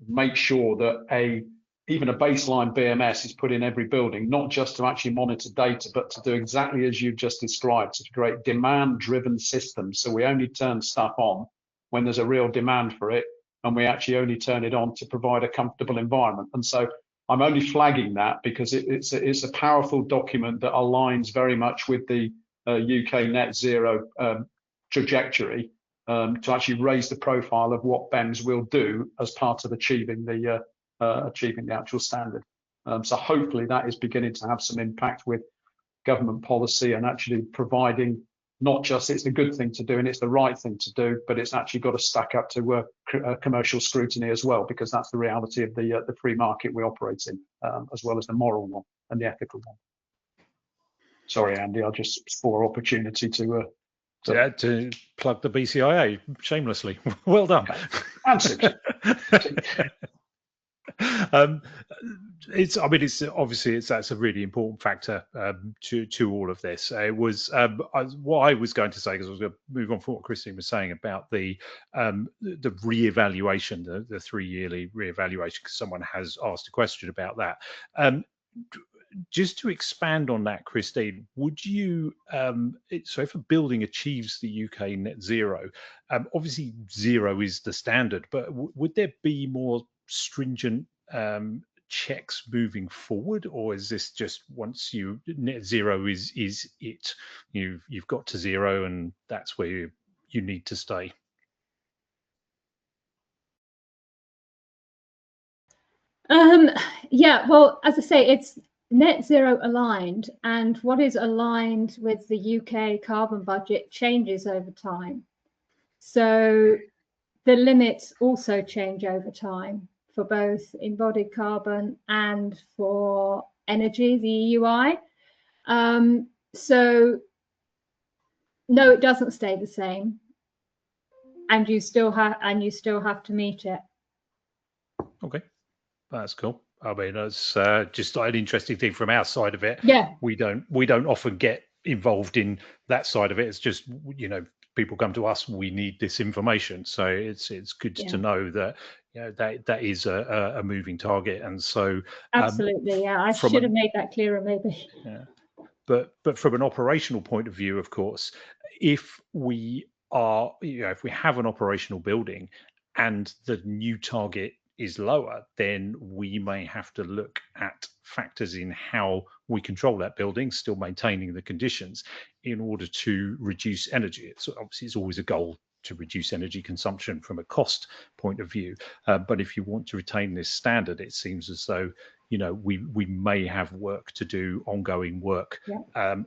Speaker 1: make sure that even a baseline BMS is put in every building, not just to actually monitor data, but to do exactly as you've just described, to create demand-driven systems. So we only turn stuff on when there's a real demand for it, and we actually only turn it on to provide a comfortable environment. And so I'm only flagging that because it's a powerful document that aligns very much with the UK net zero trajectory, to actually raise the profile of what BEMS will do as part of achieving the actual standard. So hopefully that is beginning to have some impact with government policy and actually providing not just it's a good thing to do and it's the right thing to do, but it's actually got to stack up to commercial scrutiny as well, because that's the reality of the free market we operate in, as well as the moral one and the ethical one. Sorry, Andy, I'll just explore opportunity to
Speaker 3: plug the BCIA shamelessly. Well done.
Speaker 1: Okay.
Speaker 3: It's obviously that's a really important factor to all of this. It was what I was going to say, because I was going to move on from what Christine was saying about the re-evaluation, the 3-yearly re-evaluation, because someone has asked a question about that. Just to expand on that, Christine, would you, so if a building achieves the UK net zero, obviously zero is the standard, but would there be more stringent checks moving forward, or is this just once you net zero is it, you've got to zero and that's where you need to stay?
Speaker 2: Yeah, well, as I say, it's net zero aligned, and what is aligned with the UK carbon budget changes over time. So the limits also change over time for both embodied carbon and for energy, the EUI. So no, it doesn't stay the same, and you still have to meet it.
Speaker 3: Okay, that's cool. I mean, that's just an interesting thing from our side of it.
Speaker 2: Yeah,
Speaker 3: we don't often get involved in that side of it. It's just, people come to us, we need this information, so it's good to know that that is a moving target. And so
Speaker 2: absolutely, yeah, I should have made that clearer maybe.
Speaker 3: Yeah, but from an operational point of view, of course, if we are, if we have an operational building and the new target is lower, then we may have to look at factors in how we control that building, still maintaining the conditions, in order to reduce energy. It's always a goal to reduce energy consumption from a cost point of view, but if you want to retain this standard, it seems as though we may have work to do, ongoing work,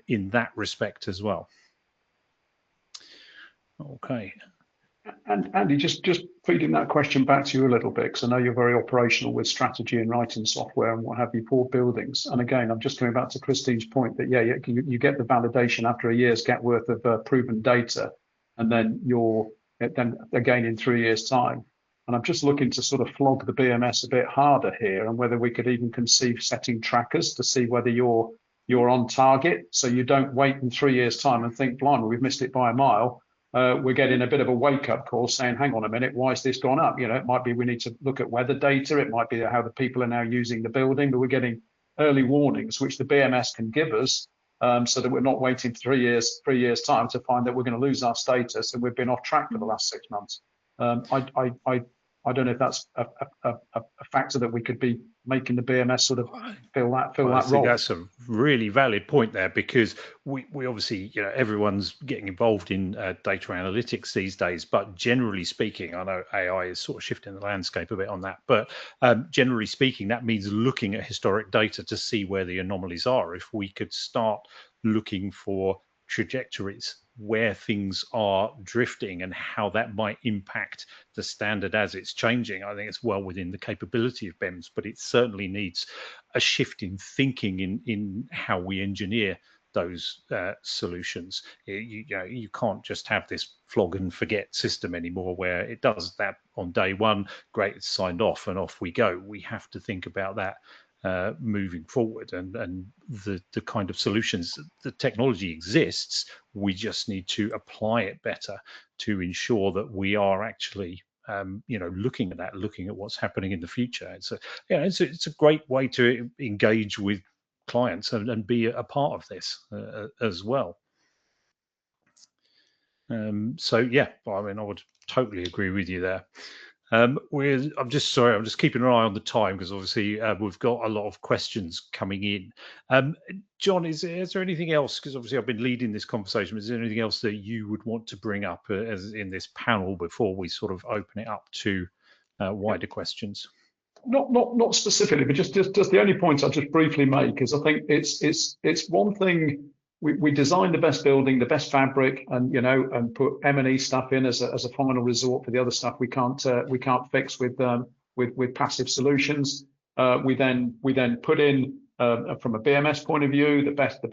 Speaker 3: in that respect as well. Okay.
Speaker 1: And Andy, just feeding that question back to you a little bit, because I know you're very operational with strategy and writing software and what have you for buildings. And again, I'm just coming back to Christine's point that you get the validation after a year's worth of proven data, and then then again in 3 years' time. And I'm just looking to sort of flog the BMS a bit harder here, and whether we could even conceive setting trackers to see whether you're on target, so you don't wait in 3 years' time and think, blimey, we've missed it by a mile. We're getting a bit of a wake-up call saying, hang on a minute, why has this gone up? It might be we need to look at weather data. It might be how the people are now using the building, but we're getting early warnings, which the BMS can give us, so that we're not waiting 3 years' time to find that we're going to lose our status and we've been off track for the last 6 months. I don't know if that's a factor that we could be making the BMS sort of fill that
Speaker 3: I think
Speaker 1: role.
Speaker 3: that's a really valid point there, because we obviously, everyone's getting involved in data analytics these days, but generally speaking, I know AI is sort of shifting the landscape a bit on that, but generally speaking, that means looking at historic data to see where the anomalies are. If we could start looking for trajectories where things are drifting and how that might impact the standard as it's changing, I think it's well within the capability of BEMS, but it certainly needs a shift in thinking in how we engineer those solutions. You can't just have this flog and forget system anymore, where it does that on day one, great, it's signed off and off we go. We have to think about that moving forward, and the kind of solutions, the technology exists, we just need to apply it better to ensure that we are actually looking at that, looking at what's happening in the future. It's a great way to engage with clients and be a part of this as well. So yeah, I mean, I would totally agree with you there. I'm just keeping an eye on the time, because obviously we've got a lot of questions coming in. John, is there anything else, because obviously I've been leading this conversation, is there anything else that you would want to bring up as in this panel before we sort of open it up to wider questions?
Speaker 1: Not specifically, but just the only point I'll just briefly make is I think it's one thing. We design the best building, the best fabric, and put M&E stuff in as a final resort for the other stuff we can't fix with passive solutions. We then put in from a BMS point of view the best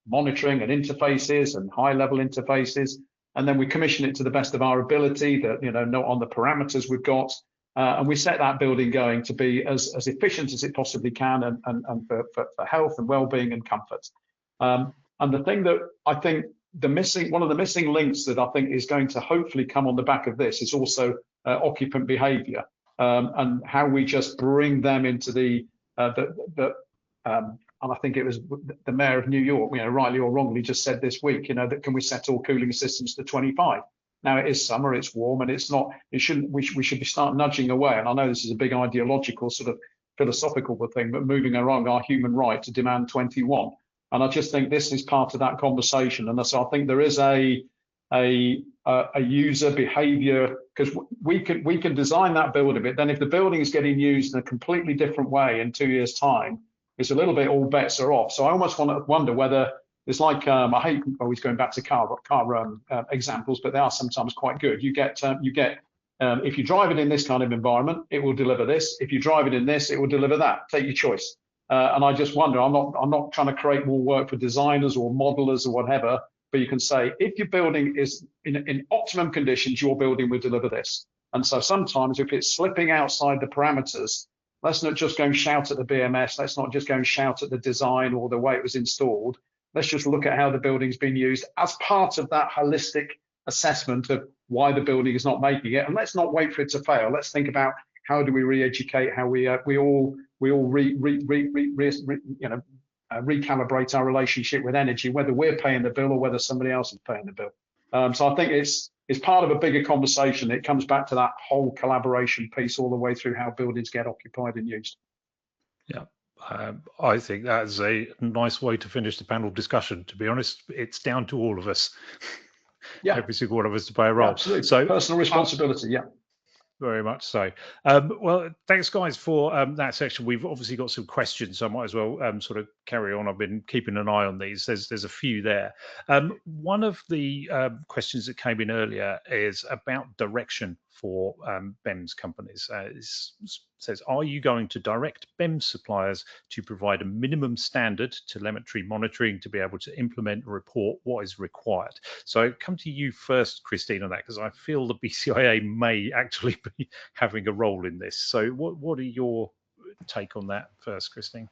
Speaker 1: monitoring and interfaces and high level interfaces, and then we commission it to the best of our ability, that not on the parameters we've got. And we set that building going to be as efficient as it possibly can, and for health and well-being and comfort. And the thing that I think one of the missing links that I think is going to hopefully come on the back of this is also occupant behaviour, and how we just bring them into and I think it was the mayor of New York, rightly or wrongly, just said this week, that can we set all cooling systems to 25? Now it is summer, it's warm, and it's not. We should be start nudging away. And I know this is a big ideological sort of philosophical thing, but moving along our human right to demand 21. And I just think this is part of that conversation. And so I think there is a user behavior, because we can design that building, but then if the building is getting used in a completely different way in 2 years' time, it's a little bit all bets are off. So I almost wonder whether it's like, I hate always going back to car examples, but they are sometimes quite good. You get if you drive it in this kind of environment, it will deliver this. If you drive it in this, it will deliver that. Take your choice. And I just wonder, I'm not trying to create more work for designers or modelers or whatever, but you can say, if your building is in optimum conditions, your building will deliver this. And so sometimes if it's slipping outside the parameters, let's not just go and shout at the BMS. Let's not just go and shout at the design or the way it was installed. Let's just look at how the building's been used as part of that holistic assessment of why the building is not making it. And let's not wait for it to fail. Let's think about how do we re-educate, how we all recalibrate our relationship with energy, whether we're paying the bill or whether somebody else is paying the bill. So I think it's part of a bigger conversation. It comes back to that whole collaboration piece all the way through how buildings get occupied and used.
Speaker 3: Yeah. I think that's a nice way to finish the panel discussion. To be honest, it's down to all of us. Yeah, every single one of us to play a role.
Speaker 1: Absolutely. So personal responsibility. Yeah.
Speaker 3: Very much so. Well, thanks, guys, for that section. We've obviously got some questions, so I might as well sort of carry on. I've been keeping an eye on these. There's a few there. One of the questions that came in earlier is about direction for BEMS companies. It says, are you going to direct BEMS suppliers to provide a minimum standard telemetry monitoring to be able to implement and report what is required? So I come to you first, Christine, on that, because I feel the BCIA may actually be having a role in this. So what are your take on that first, Christine?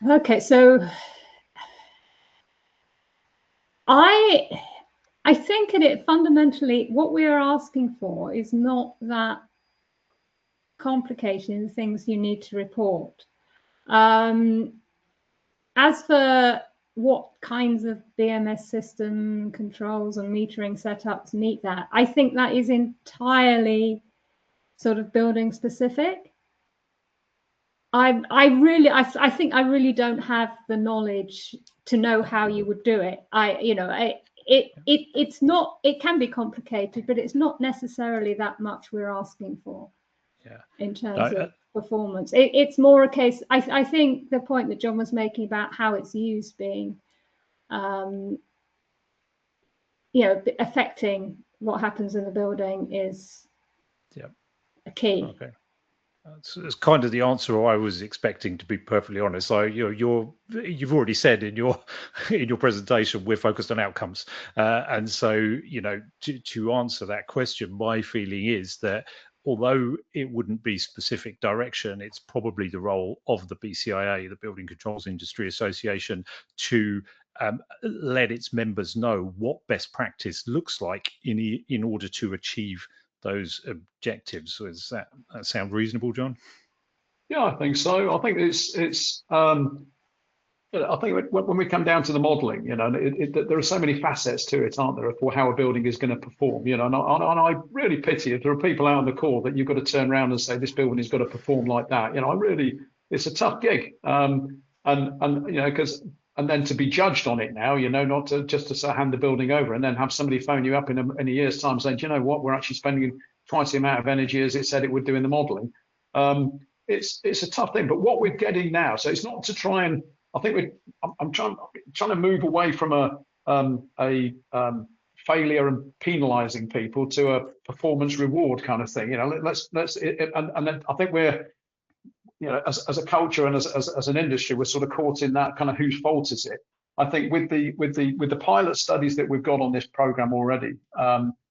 Speaker 2: Okay, so I think it fundamentally, what we are asking for is not that complicated things you need to report. As for what kinds of BMS system controls and metering setups meet that, I think that is entirely sort of building specific. I think I really don't have the knowledge to know how you would do it. It's not, it can be complicated, but it's not necessarily that much we're asking for.
Speaker 3: Yeah.
Speaker 2: In terms of performance, it's more a case. I think the point that John was making about how it's used being, affecting what happens in the building is a key.
Speaker 3: Okay. It's kind of the answer I was expecting, to be perfectly honest. So you've already said in your presentation we're focused on outcomes, and so to answer that question, my feeling is that although it wouldn't be specific direction, it's probably the role of the BCIA, the Building Controls Industry Association, to let its members know what best practice looks like in order to achieve those objectives. So does that sound reasonable, John?
Speaker 1: Yeah, I think so. I think it's I think when we come down to the modelling, there are so many facets to it, aren't there, for how a building is going to perform. And I really pity if there are people out on the call that you've got to turn around and say this building has got to perform like that. It's a tough gig, and then to be judged on it now, not to just to hand the building over and then have somebody phone you up in a year's time saying, do you know what, we're actually spending twice the amount of energy as it said it would do in the modelling. It's a tough thing, but what we're getting now, so it's not to try and, I think I'm trying to move away from a failure and penalising people to a performance reward kind of thing. Let's and then I think we're, as a culture and as an industry, we're sort of caught in that kind of whose fault is it. I think with the pilot studies that we've got on this program already,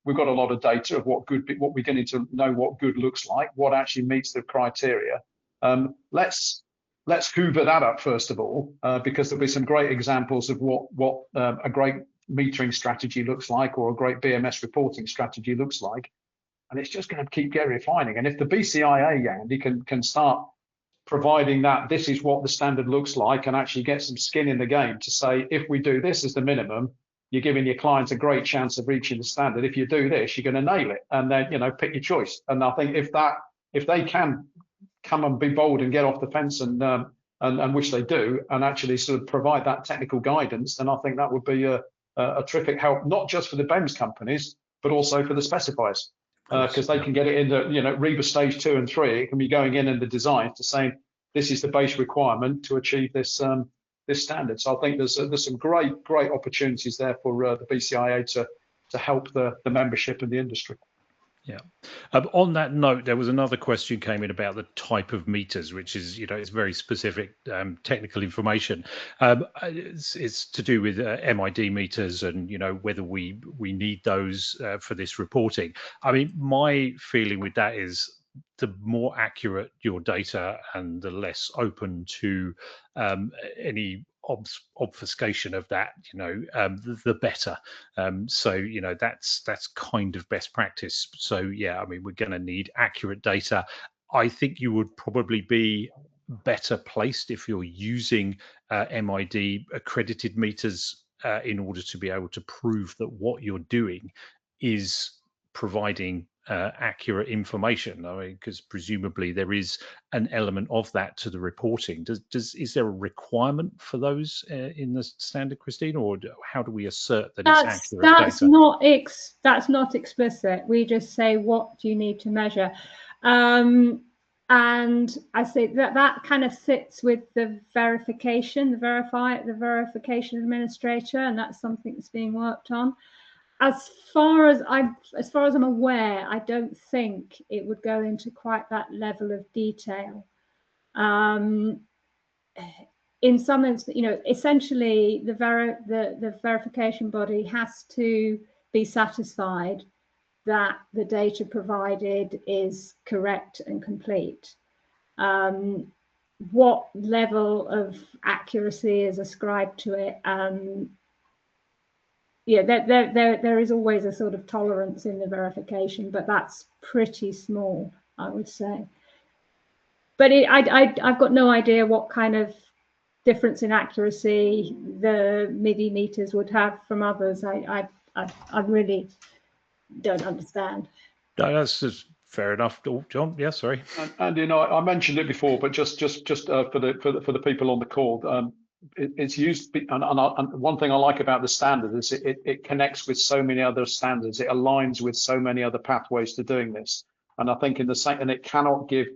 Speaker 1: we've got a lot of data of what we're getting to know what good looks like, what actually meets the criteria. Let's hoover that up first of all, because there'll be some great examples of what a great metering strategy looks like, or a great BMS reporting strategy looks like, and it's just going to keep getting refining. And if the BCIA, Andy, can start providing that this is what the standard looks like, and actually get some skin in the game to say, if we do this as the minimum, you're giving your clients a great chance of reaching the standard. If you do this, you're going to nail it, and then pick your choice. And I think if they can come and be bold and get off the fence, and which they do, and actually sort of provide that technical guidance, then I think that would be a terrific help, not just for the BEMS companies, but also for the specifiers, because they can get it into REBA stage 2 and 3. It can be going in the design to say this is the base requirement to achieve this this standard. So I think there's some great opportunities there for the BCIA to help the membership and the industry.
Speaker 3: Yeah. On that note, there was another question came in about the type of meters, which is, it's very specific technical information. It's to do with MID meters and, whether we need those for this reporting. I mean, my feeling with that is the more accurate your data and the less open to any obfuscation of that, the better. So that's kind of best practice. So yeah, I mean, we're going to need accurate data. I think you would probably be better placed if you're using MID accredited meters in order to be able to prove that what you're doing is providing accurate information. I mean, because presumably there is an element of that to the reporting. Is there a requirement for those in the standard, Christine, or how do we assert that it's accurate data?
Speaker 2: That's not explicit. We just say, what do you need to measure? And I say that kind of sits with the verification, the verification administrator, and that's something that's being worked on. As far as I'm aware, I don't think it would go into quite that level of detail. In some instances, essentially the verification body has to be satisfied that the data provided is correct and complete. What level of accuracy is ascribed to it? Yeah, there is always a sort of tolerance in the verification, but that's pretty small, I would say. But I've got no idea what kind of difference in accuracy the MIDI meters would have from others. I really don't understand.
Speaker 3: No, that's just Fair enough. Oh, John, yeah, sorry.
Speaker 1: And I mentioned it before, but just for the people on the call, it's used. And one thing I like about the standard is it connects with so many other standards. It aligns with so many other pathways to doing this. And I think in the same, and it cannot give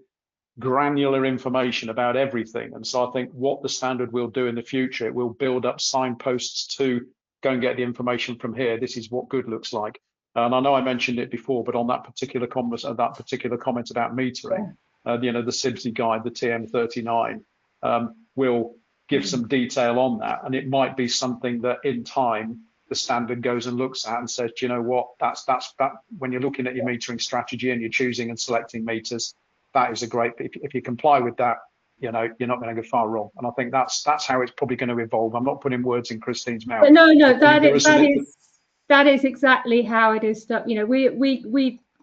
Speaker 1: granular information about everything. And so I think what the standard will do in the future, it will build up signposts to go and get the information from here. This is what good looks like. And I know I mentioned it before, but on that particular comment about metering, the CIBSE guide, the TM39, will give some detail on that. And it might be something that in time the standard goes and looks at and says, do you know what, that's when you're looking at your metering strategy and you're choosing and selecting meters, that is a great, if you comply with that, you're not going to go far wrong. And I think that's how it's probably going to evolve. I'm not putting words in Christine's mouth.
Speaker 2: But no, that is exactly how it is.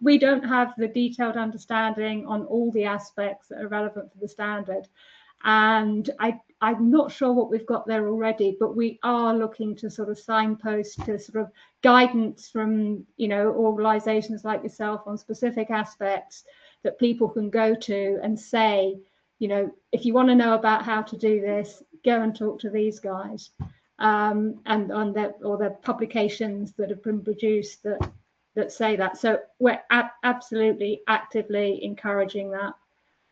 Speaker 2: We don't have the detailed understanding on all the aspects that are relevant for the standard, and I'm not sure what we've got there already, but we are looking to sort of signpost to sort of guidance from organisations like yourself on specific aspects that people can go to and say, if you want to know about how to do this, go and talk to these guys, and on their publications that have been produced that say that. So we're absolutely actively encouraging that.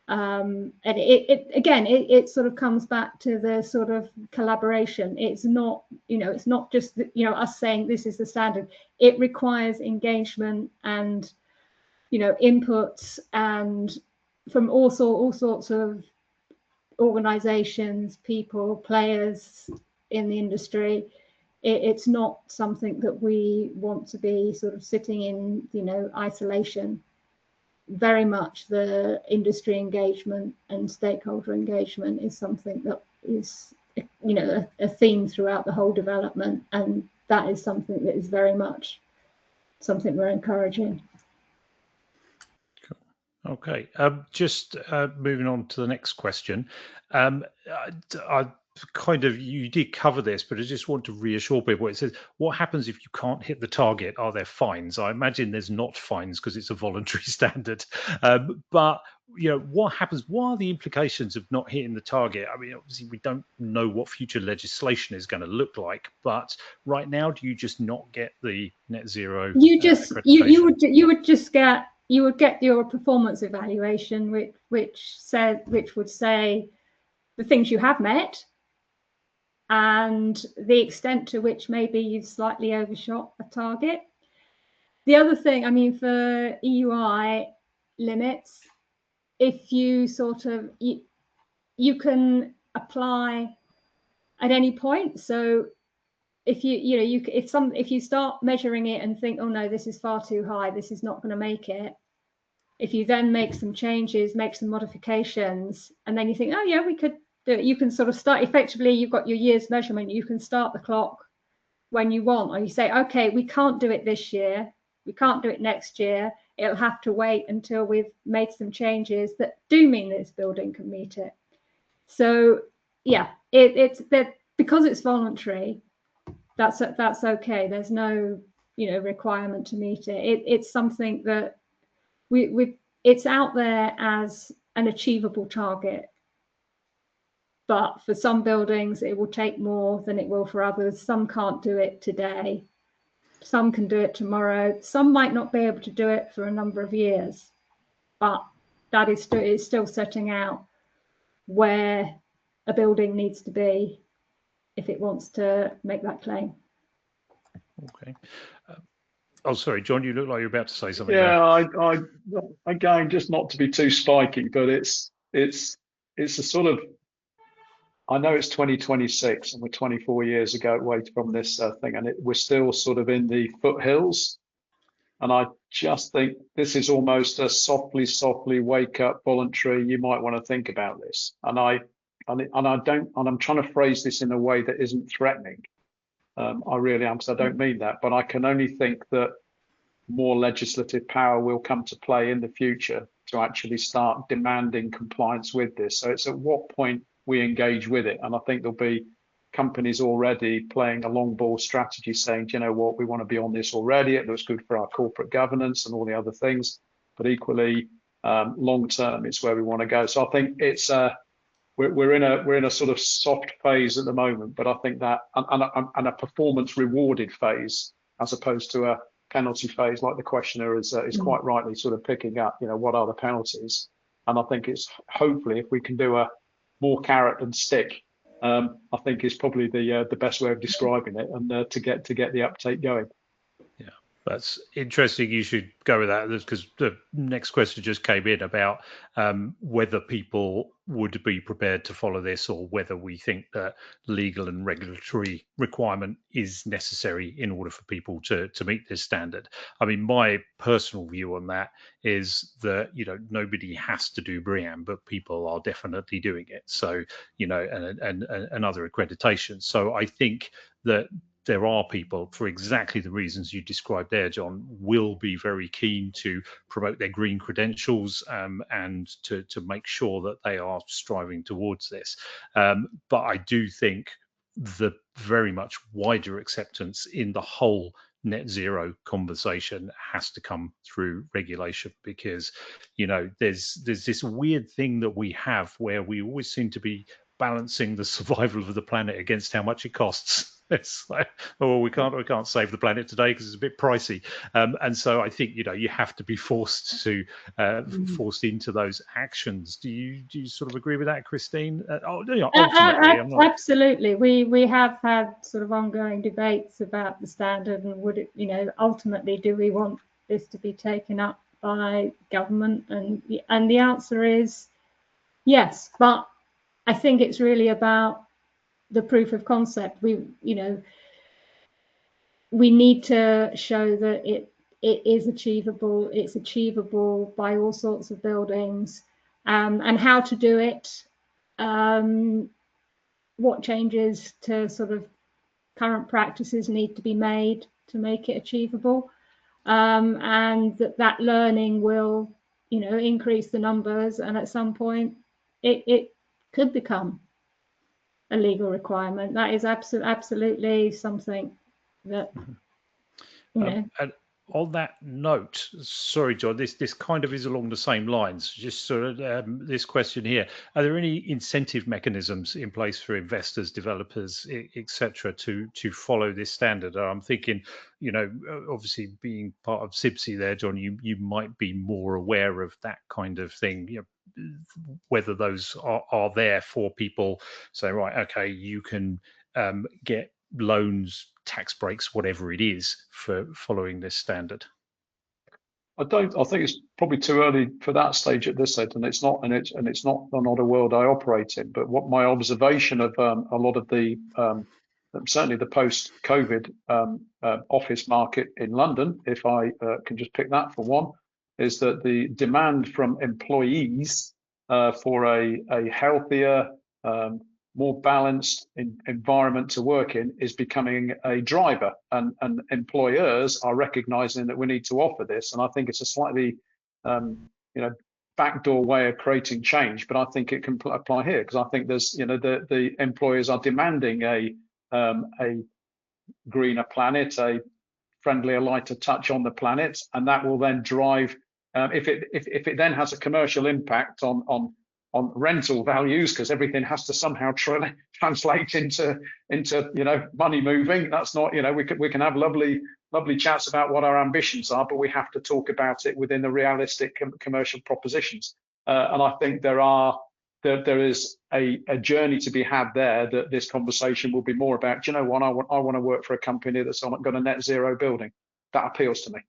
Speaker 2: And it sort of comes back to the sort of collaboration. It's not, it's not just us saying this is the standard. It requires engagement and inputs and from all sorts of organizations, people, players in the industry. It's not something that we want to be sort of sitting in isolation. Very much the industry engagement and stakeholder engagement is something that is a theme throughout the whole development, and that is something that is very much something we're encouraging.
Speaker 3: Okay, just moving on to the next question. I kind of, you did cover this, but I just want to reassure people. It says, what happens if you can't hit the target? Are there fines? I imagine there's not fines because it's a voluntary standard. But what happens? What are the implications of not hitting the target? I mean, obviously we don't know what future legislation is going to look like, but right now, do you just not get the net zero? You
Speaker 2: would get your performance evaluation, which would say the things you have met and the extent to which maybe you've slightly overshot a target. The other thing, I mean, for EUI limits, if you you can apply at any point. So if if you start measuring it and think, oh no, this is far too high, this is not going to make it. If you then make some changes, make some modifications, and then you think, oh yeah, we could do it, you can sort of start effectively. You've got your year's measurement. You can start the clock when you want, or you say, okay, we can't do it this year. We can't do it next year. It'll have to wait until we've made some changes that do mean this building can meet it. So yeah, it's that because it's voluntary. That's okay. There's no requirement to meet it. It's something that it's out there as an achievable target. But for some buildings, it will take more than it will for others. Some can't do it today. Some can do it tomorrow. Some might not be able to do it for a number of years. But that is still setting out where a building needs to be if it wants to make that claim.
Speaker 3: Okay. Oh, sorry, John, you look like you're about to say something.
Speaker 1: Yeah, I again, just not to be too spiky, but it's a sort of, I know it's 2026 and we're 24 years away from this thing, and we're still sort of in the foothills. And I just think this is almost a softly wake up, voluntary. You might want to think about this. And I'm trying to phrase this in a way that isn't threatening. I really am, because I don't mean that, but I can only think that more legislative power will come to play in the future to actually start demanding compliance with this. So it's at what point we engage with it. And I think there'll be companies already playing a long ball strategy saying, do you know what, we want to be on this already. It looks good for our corporate governance and all the other things. but equally long term, it's where we want to go. So I think it's we're in a sort of soft phase at the moment, but I think that and a performance rewarded phase as opposed to a penalty phase, like the questioner is quite rightly sort of picking up. You know, what are the penalties? And I think it's hopefully if we can do a more carrot and stick, I think is probably the best way of describing it, and to get the uptake going.
Speaker 3: Yeah, that's interesting. You should go with that, because the next question just came in about whether people would be prepared to follow this, or whether we think that legal and regulatory requirement is necessary in order for people to meet this standard. I mean, my personal view on that is that, you know, nobody has to do BREEAM, but people are definitely doing it. So, you know, and other accreditations. So I think that there are people, for exactly the reasons you described there, John, will be very keen to promote their green credentials and to make sure that they are striving towards this. But I do think the very much wider acceptance in the whole net zero conversation has to come through regulation, because, you know, there's this weird thing that we have where we always seem to be balancing the survival of the planet against how much it costs. It's like, oh, we can't save the planet today because it's a bit pricey, and so I think, you know, you have to be forced into those actions. Do you sort of agree with that, Christine? Ultimately, I'm not...
Speaker 2: Absolutely. We have had sort of ongoing debates about the standard, and would it, you know, ultimately, do we want this to be taken up by government? And the answer is yes, but I think it's really about the proof of concept. We need to show that it is achievable. It's achievable by all sorts of buildings, and how to do it. What changes to sort of current practices need to be made to make it achievable, and that learning will, you know, increase the numbers, and at some point it could become a legal requirement. That is absolutely something that, you know.
Speaker 3: And on that note, sorry, John, this kind of is along the same lines. Just sort of this question here: are there any incentive mechanisms in place for investors, developers, etc., to follow this standard? I'm thinking, you know, obviously being part of CIBSE there, John, you might be more aware of that kind of thing. You know, whether those are there for people, say, right, okay, you can get loans, tax breaks, whatever it is, for following this standard.
Speaker 1: I think it's probably too early for that stage at this stage, and it's not a world I operate in. But what my observation of a lot of the certainly the post-COVID office market in London, if I can just pick that for one, is that the demand from employees for a healthier, more balanced environment to work in is becoming a driver, and employers are recognizing that we need to offer this. And I think it's a slightly backdoor way of creating change, but I think it can apply here, because I think there's, you know, the employers are demanding a greener planet, a friendlier, lighter touch on the planet, and that will then drive, if it then has a commercial impact on rental values, because everything has to somehow translate into you know, money moving. That's not, you know, we can have lovely chats about what our ambitions are, but we have to talk about it within the realistic commercial propositions. And I think there is a journey to be had there, that this conversation will be more about, do you know what, I want to work for a company that's got a net zero building. That appeals to me.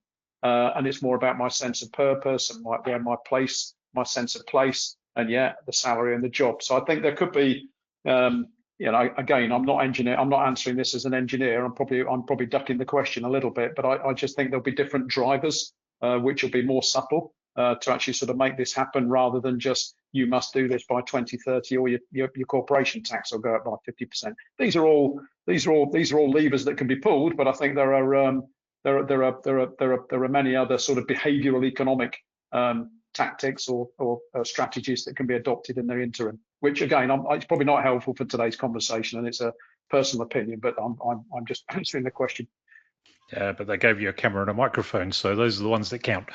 Speaker 1: And it's more about my sense of purpose and where my place, my sense of place, and the salary and the job. So I think there could be, you know, again, I'm not answering this as an engineer. I'm probably ducking the question a little bit, but I just think there'll be different drivers, which will be more subtle, to actually sort of make this happen, rather than just, you must do this by 2030, or your corporation tax will go up by 50%. These are all levers that can be pulled, but I think there are many other sort of behavioural economic tactics or strategies that can be adopted in the interim, which again, it's probably not helpful for today's conversation, and it's a personal opinion, but I'm just answering the question.
Speaker 3: Yeah, but they gave you a camera and a microphone, so those are the ones that count.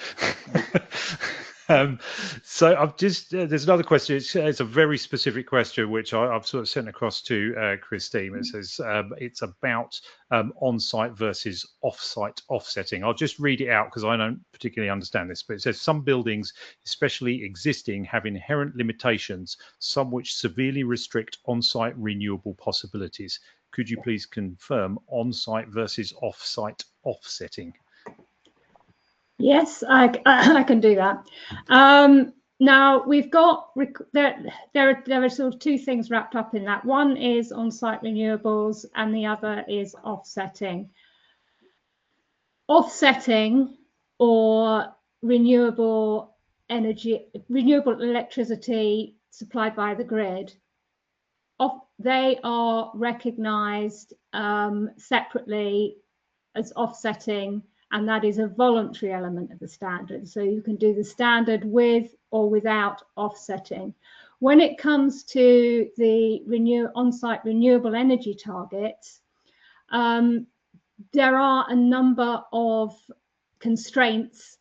Speaker 3: So I've just there's another question. It's a very specific question which I've sort of sent across to Christine. It says it's about on-site versus off-site offsetting. I'll just read it out because I don't particularly understand this. But it says some buildings, especially existing, have inherent limitations, some which severely restrict on-site renewable possibilities. Could you please confirm on-site versus off-site offsetting?
Speaker 2: Yes, I can do that. Now we've got there are sort of two things wrapped up in that. One is on-site renewables, and the other is offsetting. Offsetting or renewable energy, renewable electricity supplied by the grid. They are recognised separately as offsetting. And that is a voluntary element of the standard. So you can do the standard with or without offsetting. When it comes to the on-site renewable energy targets, there are a number of constraints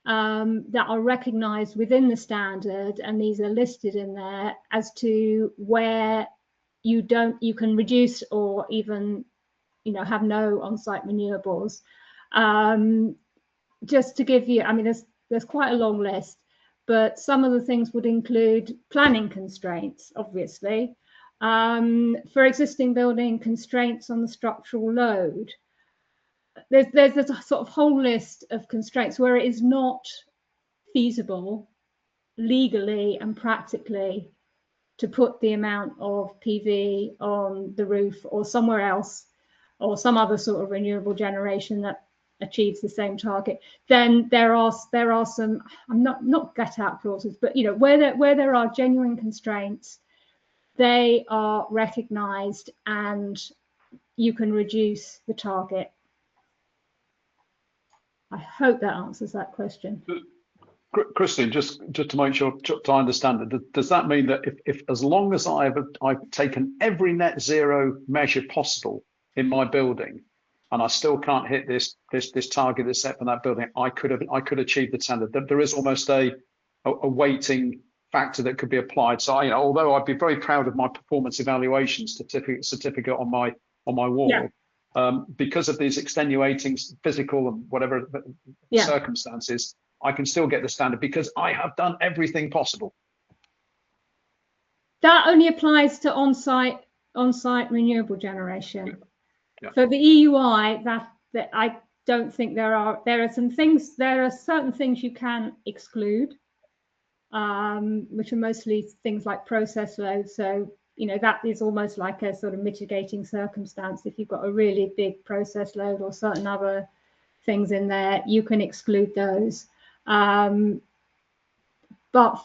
Speaker 2: that are recognized within the standard, and these are listed in there as to where you can reduce or even have no on-site renewables. Just to give you, I mean, there's quite a long list, but some of the things would include planning constraints, obviously, for existing building, constraints on the structural load. There's a sort of whole list of constraints where it is not feasible legally and practically to put the amount of PV on the roof or somewhere else, or some other sort of renewable generation that achieves the same target. Then there are some, I'm not get out clauses, but where there are genuine constraints, they are recognized and you can reduce the target. I hope that answers that question.
Speaker 1: Christine, just to make sure to understand it, does that mean that if as long as I've taken every net zero measure possible in my building, and I still can't hit this target that's set for that building, I could achieve the standard? There is almost a weighting factor that could be applied. So although I'd be very proud of my performance evaluation certificate on my wall, yeah, because of these extenuating physical and whatever circumstances, I can still get the standard because I have done everything possible.
Speaker 2: That only applies to on-site renewable generation.
Speaker 1: Yeah.
Speaker 2: For the EUI, that I don't think there are some things. There are certain things you can exclude, which are mostly things like process load. So that is almost like a sort of mitigating circumstance. If you've got a really big process load or certain other things in there, you can exclude those. But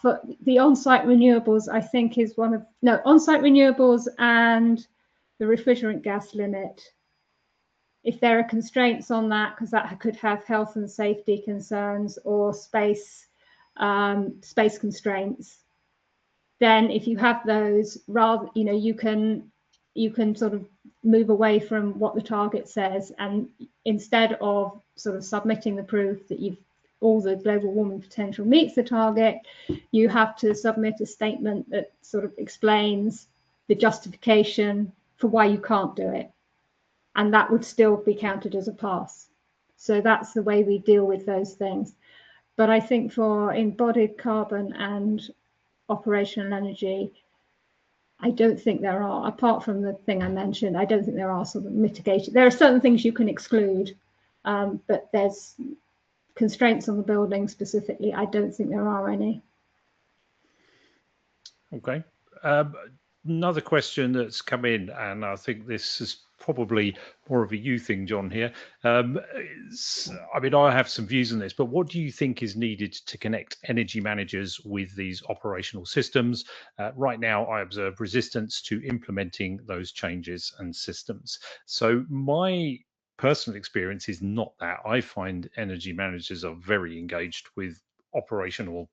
Speaker 2: for the on-site renewables, I think is on-site renewables and the refrigerant gas limit. If there are constraints on that, because that could have health and safety concerns or space constraints, then if you have those, rather you can sort of move away from what the target says, and instead of sort of submitting the proof that all the global warming potential meets the target, you have to submit a statement that sort of explains the justification for why you can't do it. And that would still be counted as a pass. So that's the way we deal with those things. But I think for embodied carbon and operational energy, I don't think there are, apart from the thing I mentioned, I don't think there are sort of mitigation. There are certain things you can exclude, but there's constraints on the building specifically. I don't think there are any.
Speaker 3: Okay. Another question that's come in, and I think this is probably more of a you thing, John, here. I mean, I have some views on this, but what do you think is needed to connect energy managers with these operational systems? Right now, I observe resistance to implementing those changes and systems. So my personal experience is not that. I find energy managers are very engaged with operational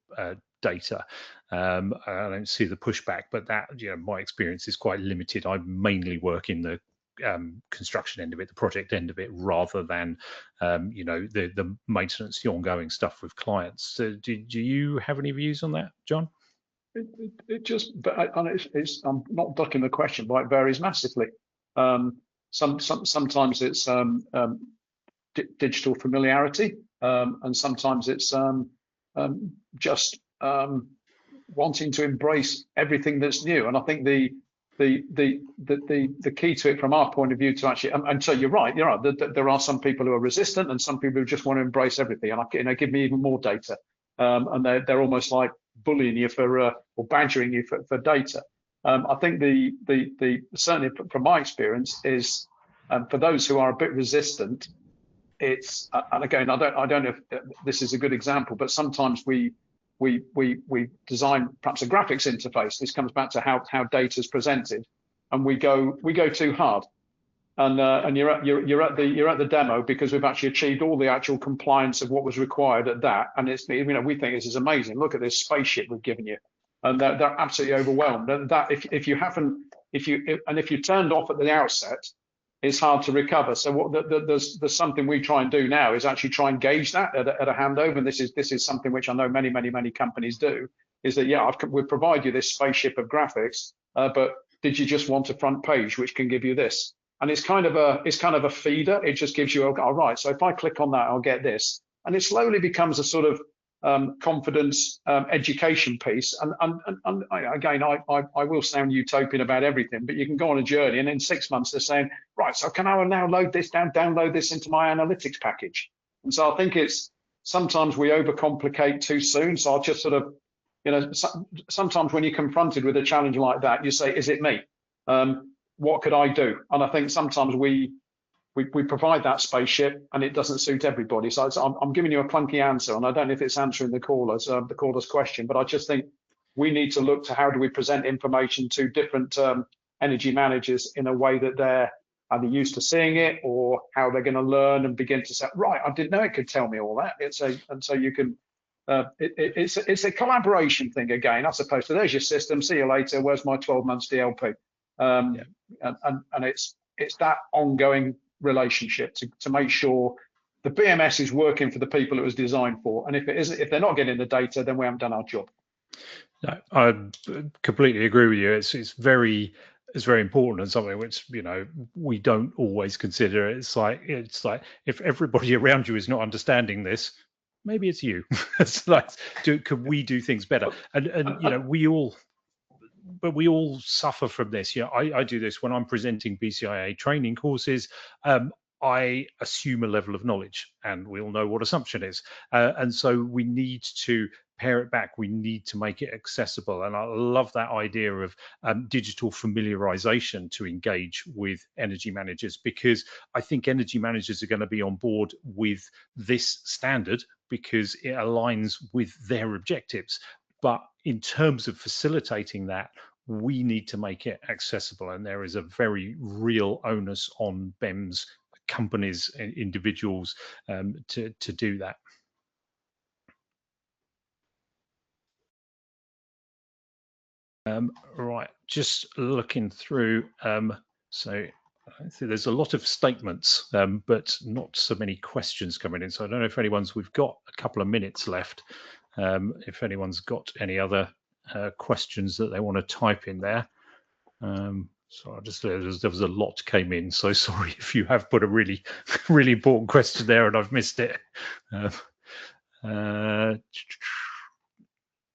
Speaker 3: data. I don't see the pushback, but that, my experience is quite limited. I mainly work in the construction end of it, the project end of it, rather than the maintenance, the ongoing stuff with clients. So do you have any views on that, John?
Speaker 1: It just, I'm not ducking the question, but it varies massively. Sometimes it's digital familiarity, and sometimes it's just wanting to embrace everything that's new. And I think the key to it from our point of view to actually, and so you're right, there are some people who are resistant and some people who just want to embrace everything. And give me even more data, and they're almost like bullying you or badgering you for data. I think the certainly from my experience is for those who are a bit resistant, it's and again I don't know if this is a good example, but sometimes we design perhaps a graphics interface. This comes back to how data is presented, and we go too hard, and you're at the demo because we've actually achieved all the actual compliance of what was required at that, and it's we think this is amazing. Look at this spaceship we've given you, and they're absolutely overwhelmed. And that if you turned off at the outset, it's hard to recover. So there's something we try and do now is actually try and gauge that at a handover. And this is something which I know many companies do, is that we provide you this spaceship of graphics, but did you just want a front page which can give you this? And it's kind of a feeder. It just gives you, all right, so if I click on that, I'll get this. And it slowly becomes a sort of confidence education piece. And again, I will sound utopian about everything, but you can go on a journey, and in 6 months they're saying, right, so can I now download this into my analytics package? And so I think it's sometimes we overcomplicate too soon. So I'll just sort of, sometimes when you're confronted with a challenge like that, you say, is it me? What could I do? And I think sometimes we provide that spaceship and it doesn't suit everybody. So I'm giving you a clunky answer, and I don't know if it's answering the caller's question, but I just think we need to look to how do we present information to different energy managers in a way that they're either used to seeing it or how they're going to learn and begin to say, right, I didn't know it could tell me all that. And so you can, it's a collaboration thing again, as opposed to there's your system, see you later, where's my 12 months DLP? And it's that ongoing relationship to make sure the BMS is working for the people it was designed for. And if they're not getting the data, then we haven't done our job.
Speaker 3: No, I completely agree with you. It's very important, and something which we don't always consider. It's like if everybody around you is not understanding this, maybe it's you. It's like, could we do things better? And we all suffer from this. I do this when I'm presenting BCIA training courses. I assume a level of knowledge, and we all know what assumption is. And so we need to pare it back. We need to make it accessible. And I love that idea of digital familiarization to engage with energy managers, because I think energy managers are going to be on board with this standard because it aligns with their objectives. But in terms of facilitating that, we need to make it accessible. And there is a very real onus on BEMS companies and individuals to do that. Right, just looking through. So I think there's a lot of statements, but not so many questions coming in. So I don't know if we've got a couple of minutes left. If anyone's got any other questions that they want to type in there. So there was a lot came in, so sorry if you have put a really important question there and I've missed it.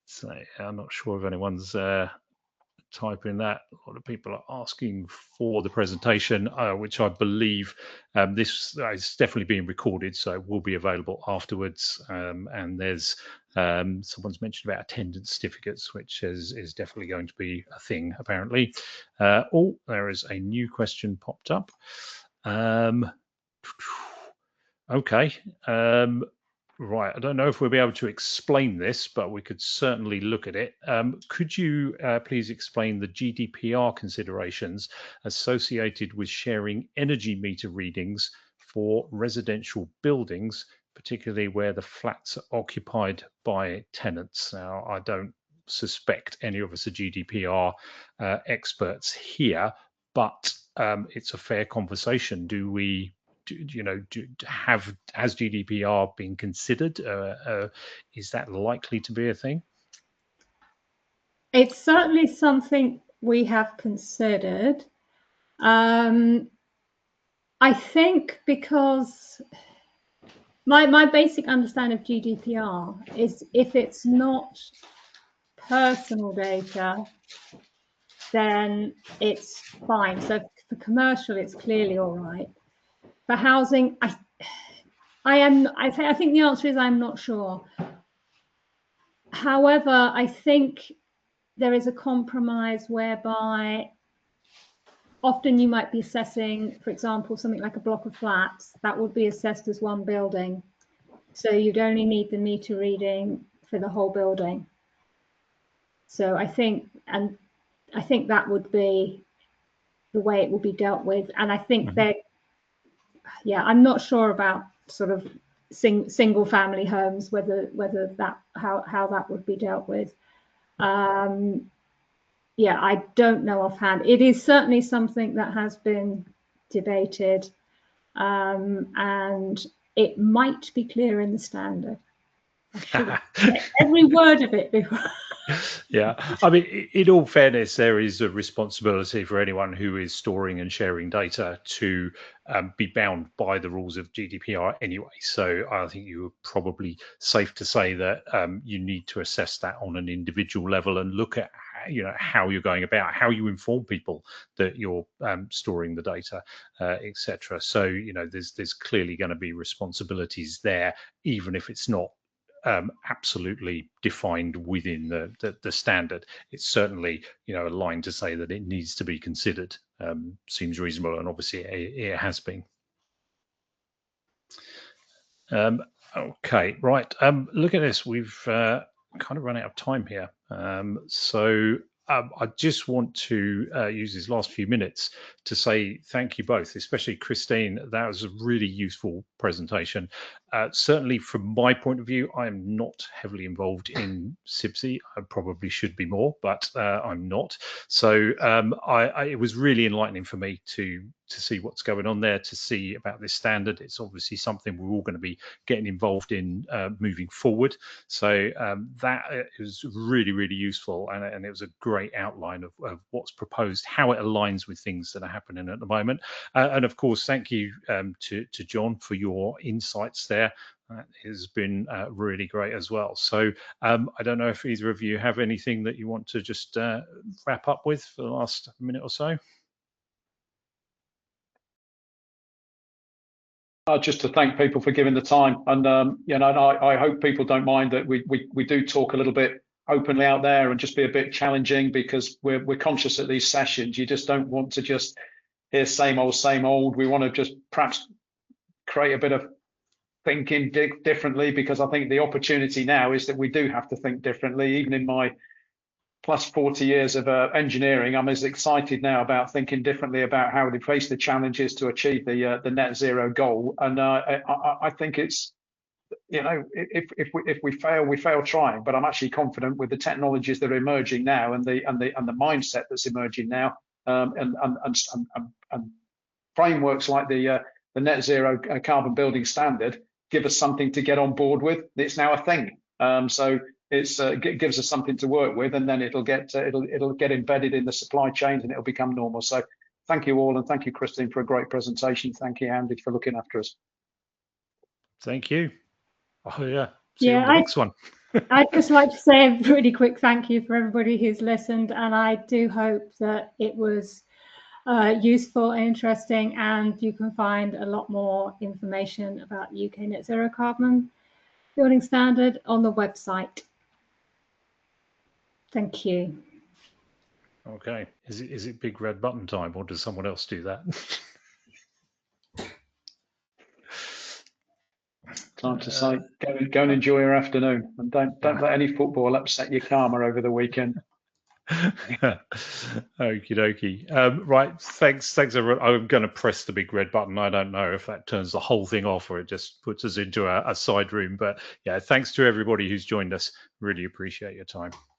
Speaker 3: So I'm not sure if anyone's typing that. A lot of people are asking for the presentation, which I believe this is definitely being recorded, so it will be available afterwards. And there's someone's mentioned about attendance certificates, which is definitely going to be a thing, apparently. Oh, there is a new question popped up. Okay. Right, I don't know if we'll be able to explain this, but we could certainly look at it. Could you please explain the GDPR considerations associated with sharing energy meter readings for residential buildings, particularly where the flats are occupied by tenants? Now, I don't suspect any of us are GDPR experts here, but it's a fair conversation. Do we, has GDPR been considered? Is that likely to be a thing?
Speaker 2: It's certainly something we have considered. I think because my basic understanding of GDPR is if it's not personal data, then it's fine. So for commercial, it's clearly all right. For housing, I think the answer is I'm not sure. However, I think there is a compromise whereby often you might be assessing, for example, something like a block of flats that would be assessed as one building. So you'd only need the meter reading for the whole building. So I think that would be the way it will be dealt with. And I think I'm not sure about sort of single family homes, whether that how that would be dealt with. I don't know offhand. It is certainly something that has been debated, and it might be clear in the standard. I should have checked every word of it before.
Speaker 3: Yeah, I mean, in all fairness, there is a responsibility for anyone who is storing and sharing data to be bound by the rules of GDPR anyway. So I think you're probably safe to say that you need to assess that on an individual level and look at how you're going about, how you inform people that you're storing the data, etc. So there's clearly going to be responsibilities there, even if it's not absolutely defined within the standard. It's certainly a line to say that it needs to be considered. Seems reasonable, and obviously it has been. Okay, right. Look at this. We've kind of run out of time here. So I just want to use these last few minutes to say thank you both, especially Christine. That was a really useful presentation. Certainly from my point of view, I am not heavily involved in CIBSE. I probably should be more, but I'm not. So it was really enlightening for me to see what's going on there, to see about this standard. It's obviously something we're all going to be getting involved in moving forward. So that is really, really useful. And it was a great outline of what's proposed, how it aligns with things that are happening at the moment. And of course, thank you to John for your insights there. That has been really great as well. So I don't know if either of you have anything that you want to just wrap up with for the last minute or so.
Speaker 1: Just to thank people for giving the time, and I hope people don't mind that we do talk a little bit openly out there and just be a bit challenging, because we're conscious at these sessions. You just don't want to just hear same old. We want to just perhaps create a bit of thinking differently, because I think the opportunity now is that we do have to think differently. Even in my plus 40 years of engineering, I'm as excited now about thinking differently about how we face the challenges to achieve the net zero goal. And I think it's, if we fail trying. But I'm actually confident with the technologies that are emerging now and the mindset that's emerging now, and frameworks like the net zero carbon building standard give us something to get on board with. It's now a thing. So it gives us something to work with, and then it'll get embedded in the supply chains, and it'll become normal. So thank you all, and thank you, Christine, for a great presentation. Thank you, Andy, for looking after us.
Speaker 3: Thank you. Oh yeah. See you on the next one.
Speaker 2: I'd just like to say a really quick thank you for everybody who's listened, and I do hope that it was useful and interesting, and you can find a lot more information about UK Net Zero Carbon Building Standard on the website. Thank you.
Speaker 3: Okay. Is it big red button time, or does someone else do that?
Speaker 1: Time to say, go and enjoy your afternoon, and don't let any football upset your karma over the weekend.
Speaker 3: Okie dokie. Right, thanks everyone. I'm going to press the big red button. I don't know if that turns the whole thing off or it just puts us into a side room, but yeah, thanks to everybody who's joined us. Really appreciate your time.